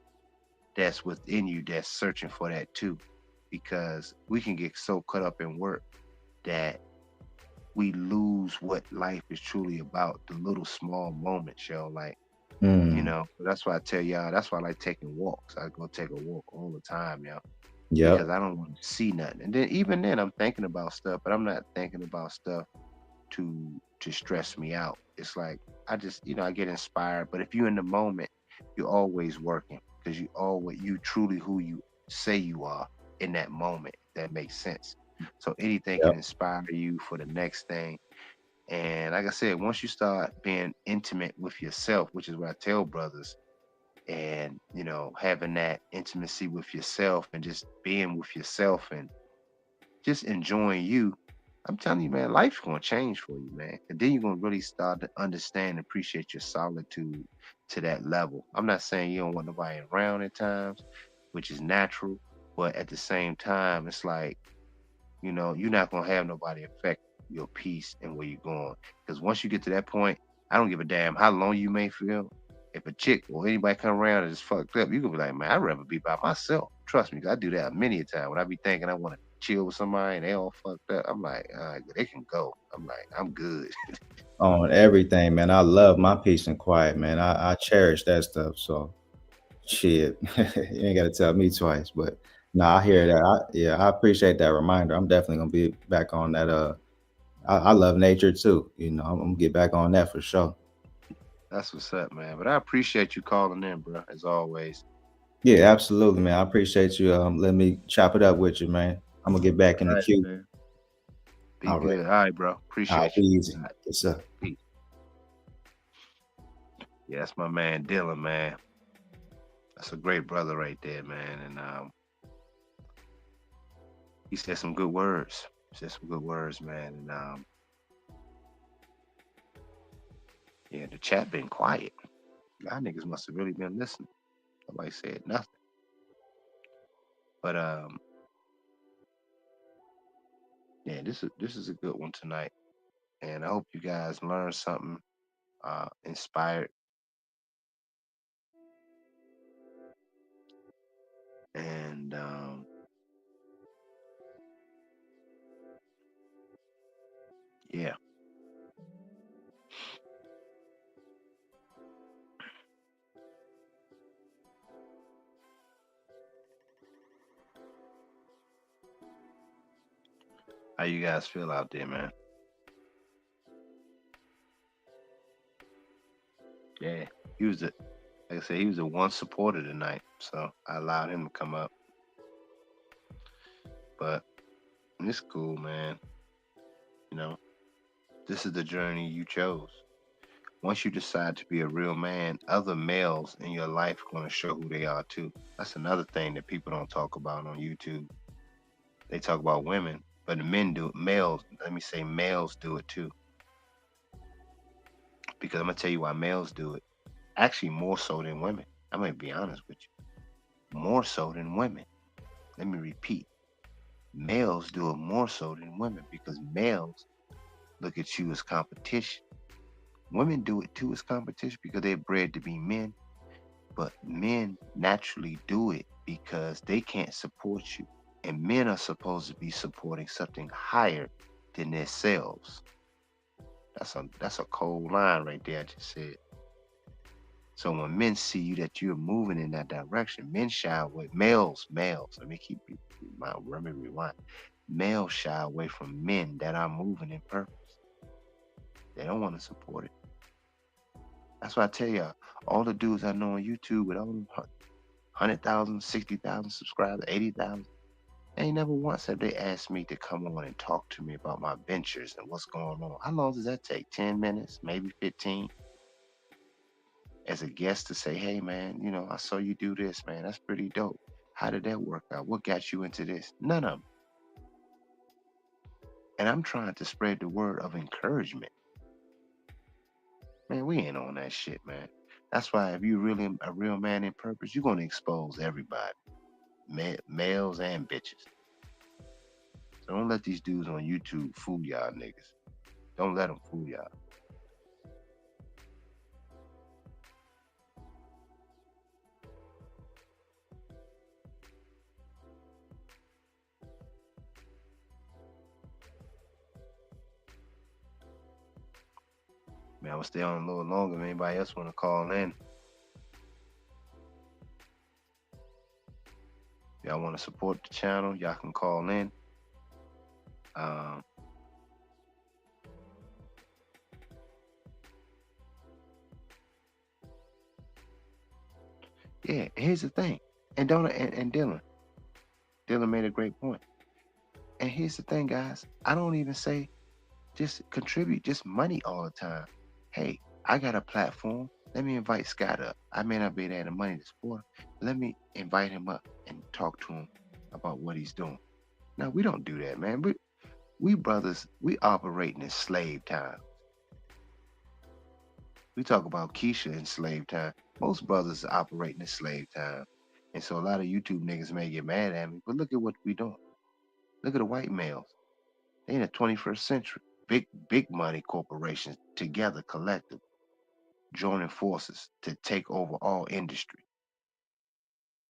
S1: that's within you that's searching for that too. Because we can get so caught up in work that we lose what life is truly about, the little small moments, yo. Like,
S3: mm,
S1: that's why I tell y'all, that's why I like taking walks. I go take a walk all the time, yo, because
S3: yep.
S1: I don't want to see nothing. And then even then I'm thinking about stuff, but I'm not thinking about stuff to stress me out. It's like I just, I get inspired. But if you're in the moment, you're always working because you truly who you say you are in that moment. If that makes sense. So anything can
S3: Yep.
S1: inspire you for the next thing. And like I said, once you start being intimate with yourself, which is what I tell brothers, and having that intimacy with yourself and just being with yourself and just enjoying you. I'm telling you, man, life's gonna change for you, man. And then you're gonna really start to understand and appreciate your solitude to that level. I'm not saying you don't want nobody around at times, which is natural, but at the same time, it's like, you're not gonna have nobody affect your peace and where you're going. Because once you get to that point, I don't give a damn how long you may feel. If a chick or anybody come around and is fucked up, you gonna be like, man, I'd rather be by myself. Trust me, 'cause I do that many a time. When I be thinking I want to chill with somebody and they all fucked up, I'm like, all right, they can go. I'm like, I'm good.
S3: On everything, man. I love my peace and quiet, man. I cherish that stuff. So shit, you ain't got to tell me twice. But no, I hear that. Yeah, I appreciate that reminder. I'm definitely gonna be back on that. I love nature too. I'm gonna get back on that for sure.
S1: That's what's up, man. But I appreciate you calling in, bro, as always.
S3: Yeah, absolutely, man. I appreciate you. Let me chop it up with you, man. I'm gonna get back in
S1: All
S3: the
S1: right,
S3: queue.
S1: man. Be
S3: All right.
S1: good. All right, bro.
S3: All right,
S1: Appreciate
S3: be
S1: you.
S3: easy.
S1: All right,
S3: Yes, sir.
S1: peace. Yeah, that's my man Dylan, man. That's a great brother right there, man. And he said some good words. He said some good words, man. And yeah, the chat been quiet. Y'all niggas must have really been listening. Nobody said nothing. But yeah, this is a good one tonight. And I hope you guys learned something, inspired, and yeah. How you guys feel out there, man? Yeah, he was the like I said, he was the one supporter tonight, so I allowed him to come up. But it's cool, man. You know, this is the journey you chose. Once you decide to be a real man, other males in your life are going to show who they are too. That's another thing that people don't talk about on YouTube. They talk about women, but the men do it. Males, let me say males do it too. Because I'm going to tell you why males do it. Actually, more so than women. I'm going to be honest with you. More so than women. Let me repeat. Males do it more so than women because males look at you as competition. Women do it too as competition because they're bred to be men, but men naturally do it because they can't support you. And men are supposed to be supporting something higher than themselves. That's a cold line right there. I just said. So when men see you that you're moving in that direction, men shy away. Males. Let me rewind. Males shy away from men that are moving in purpose. They don't want to support it. That's why I tell y'all, all the dudes I know on YouTube with all them 100,000, 60,000 subscribers, 80,000, they ain't never once have they asked me to come on and talk to me about my ventures and what's going on. How long does that take? 10 minutes, maybe 15, as a guest to say, hey, man, I saw you do this, man. That's pretty dope. How did that work out? What got you into this? None of them. And I'm trying to spread the word of encouragement. Man, we ain't on that shit, man. That's why if you really a real man in purpose, you're gonna expose everybody, males and bitches. So don't let these dudes on YouTube fool y'all niggas. Don't let them fool y'all. Man, I'm gonna stay on a little longer. If anybody else wanna call in, y'all wanna support the channel, y'all can call in. Um, yeah, here's the thing. And Dylan made a great point. And here's the thing, guys. I don't even say just contribute just money all the time. Hey, I got a platform. Let me invite Scott up. I may not be there the money to support him, but let me invite him up and talk to him about what he's doing. Now we don't do that, man. We brothers, we operating in slave time. We talk about Keisha in slave time. Most brothers are operating in slave time. And so a lot of YouTube niggas may get mad at me, but look at what we doing. Look at the white males. They in the 21st century. Big money corporations together collective, joining forces to take over all industry.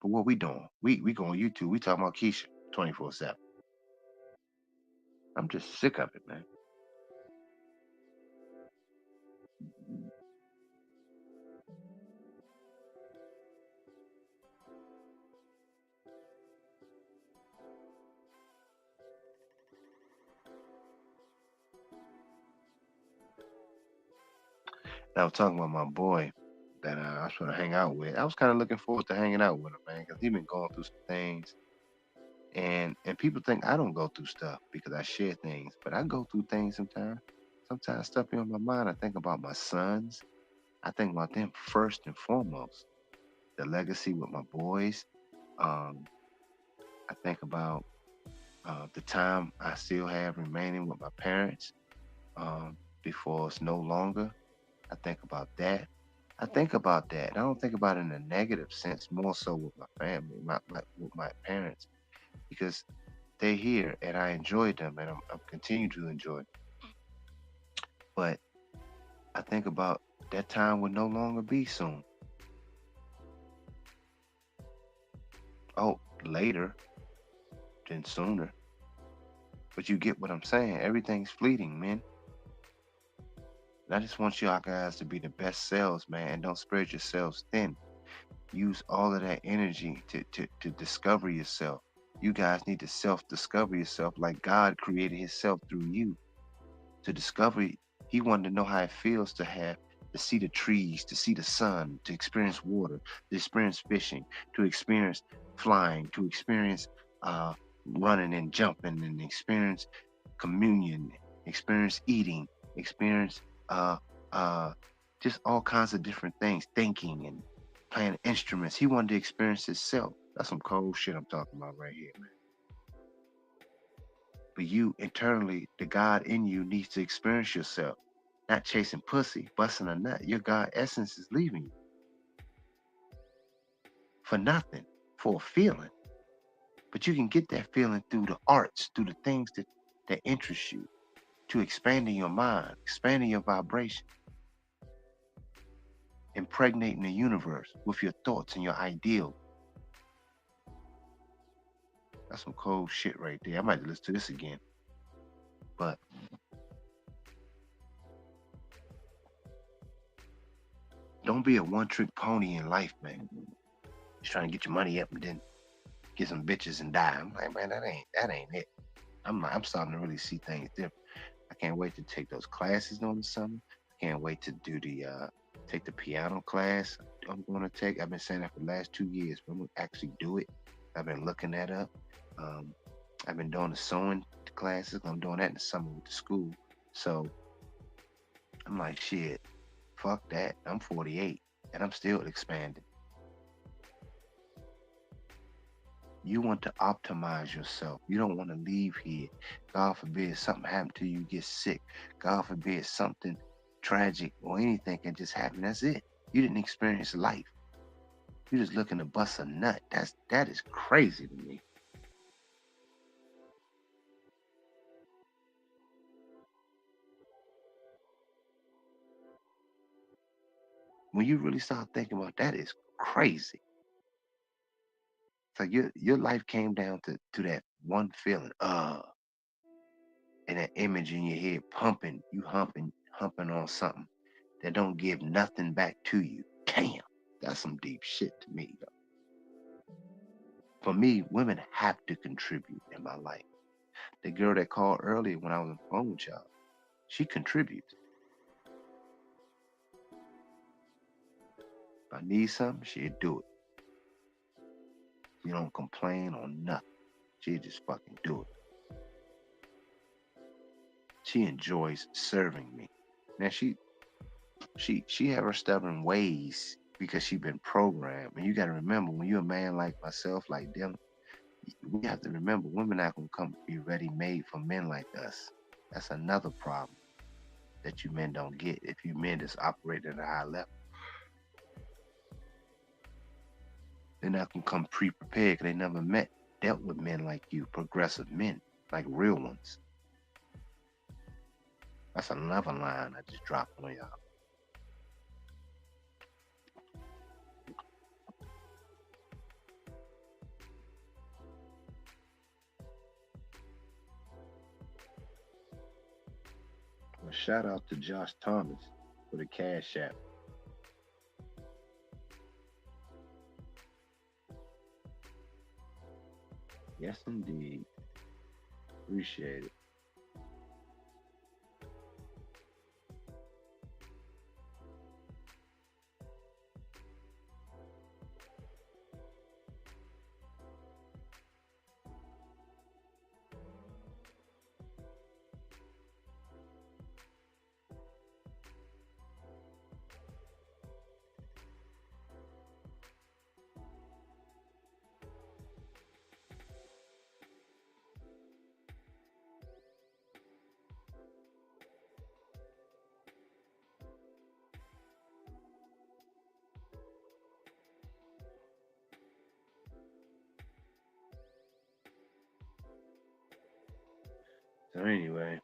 S1: But what we doing? We go on YouTube, we talking about Keisha 24/7. I'm just sick of it, man. And I was talking about my boy that I was going to hang out with. I was kind of looking forward to hanging out with him, man, because he been going through some things. And people think I don't go through stuff because I share things, but I go through things sometimes. Sometimes stuff be on my mind. I think about my sons. I think about them first and foremost. The legacy with my boys. Um, I think about the time I still have remaining with my parents before it's no longer. I think about that. I think about that. I don't think about it in a negative sense, more so with my family, with my parents, because they're here and I enjoy them and I'm continue to enjoy. But I think about that time will no longer be soon. Oh, later than sooner. But you get what I'm saying. Everything's fleeting, man. And I just want y'all guys to be the best selves, man, and don't spread yourselves thin. Use all of that energy to discover yourself. You guys need to self-discover yourself like God created himself through you. To discover, he wanted to know how it feels to see the trees, to see the sun, to experience water, to experience fishing, to experience flying, to experience running and jumping, and experience communion, experience eating, experience uh, uh, just all kinds of different things, thinking and playing instruments. He wanted to experience himself. That's some cold shit I'm talking about right here, man. But you internally, the God in you needs to experience yourself, not chasing pussy, busting a nut. Your God essence is leaving you for nothing, for a feeling. But you can get that feeling through the arts, through the things that interest you, to expanding your mind, expanding your vibration, impregnating the universe with your thoughts and your ideals. That's some cold shit right there. I might listen to this again. But don't be a one-trick pony in life, man. Just trying to get your money up and then get some bitches and die. I'm like, man, that ain't it. I'm starting to really see things different. I can't wait to take those classes during the summer. I can't wait to do the take the piano class I'm going to take. I've been saying that for the last 2 years, but I'm gonna actually do it. I've been looking that up. Um, I've been doing the sewing classes. I'm doing that in the summer with the school. So I'm like, shit, fuck that. I'm 48 and I'm still expanding. You want to optimize yourself. You don't want to leave here. God forbid something happened to you, get sick. God forbid something tragic or anything can just happen. That's it. You didn't experience life. You're just looking to bust a nut. That is crazy to me. When you really start thinking about that, is crazy. It's like your life came down to that one feeling, and that image in your head pumping, you humping on something that don't give nothing back to you. Damn, that's some deep shit to me. Though. For me, women have to contribute in my life. The girl that called earlier when I was on the phone with y'all, she contributes. If I need something, she'll do it. She don't complain on nothing. She just fucking do it. She enjoys serving me. Now She have her stubborn ways because she been programmed. And you got to remember, when you're a man like myself, like them, we have to remember women not gonna come be ready made for men like us. That's another problem that you men don't get. If you men just operate at a high level, they're not gonna come pre-prepared because they never dealt with men like you, progressive men, like real ones. That's another line I just dropped on y'all. Well, shout out to Josh Thomas for the Cash App. Yes, indeed. Appreciate it. So anyway,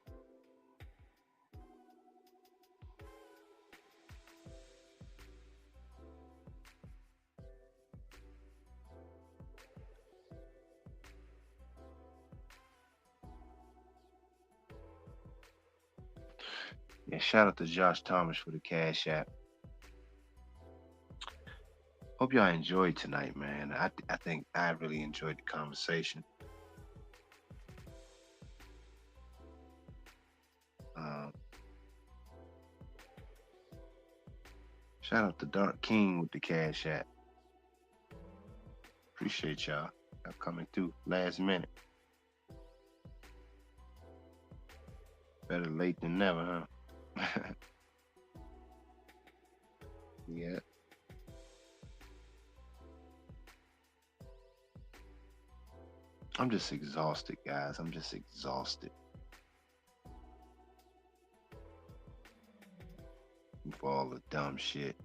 S1: yeah, shout out to Josh Thomas for the Cash App. Hope y'all enjoyed tonight, man. I think I really enjoyed the conversation. Um, Shout out to Dark King with the Cash App. Appreciate y'all. Y'all coming through last minute. Better late than never, huh? Yeah. I'm just exhausted, guys. I'm just exhausted for all the dumb shit.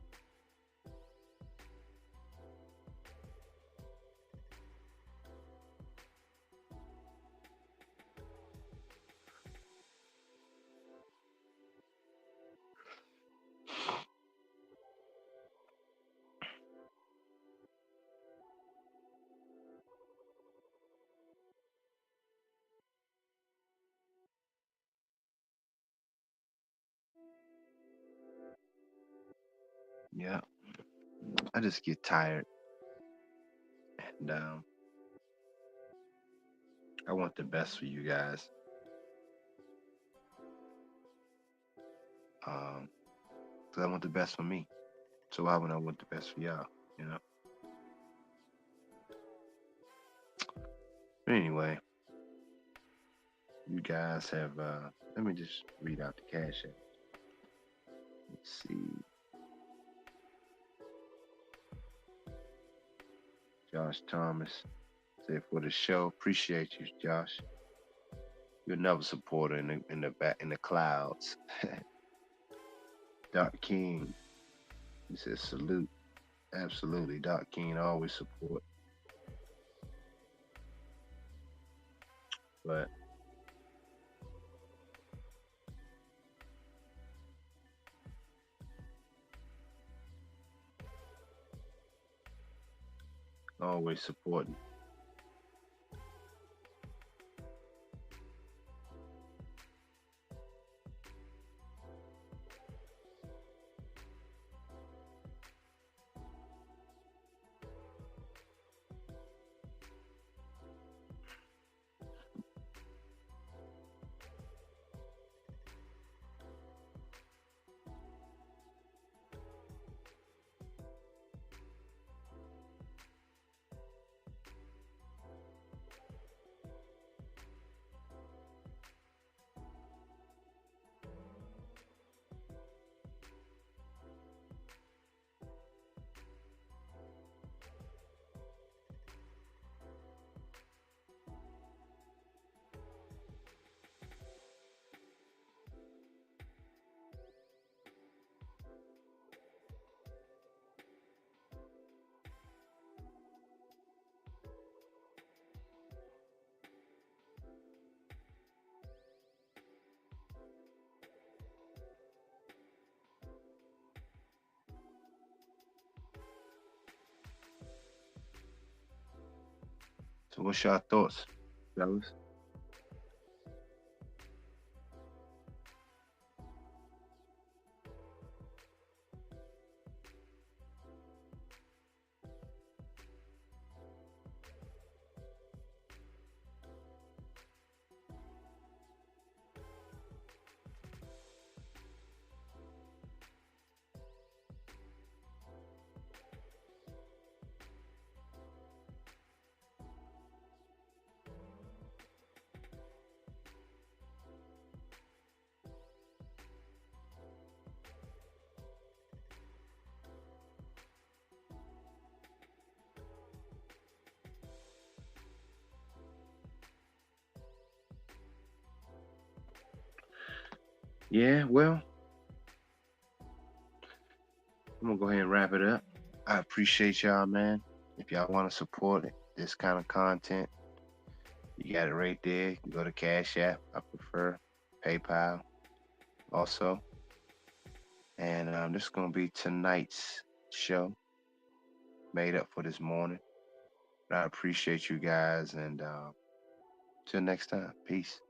S1: Yeah. I just get tired. And I want the best for you guys. Um, 'Cause I want the best for me. So why would I want the best for y'all? You know? But anyway, you guys have let me just read out the Cash App. Let's see. Josh Thomas said for the show. Appreciate you, Josh. You're another supporter in the clouds. Doc King, he says salute. Absolutely, Doc King always support, but always supporting. So what's your thoughts, fellas? Yeah, well, I'm gonna go ahead and wrap it up. I appreciate y'all, man. If y'all want to support this kind of content, you got it right there. You can go to Cash App. I prefer PayPal also. And this is gonna be tonight's show made up for this morning. But I appreciate you guys, and till next time, peace.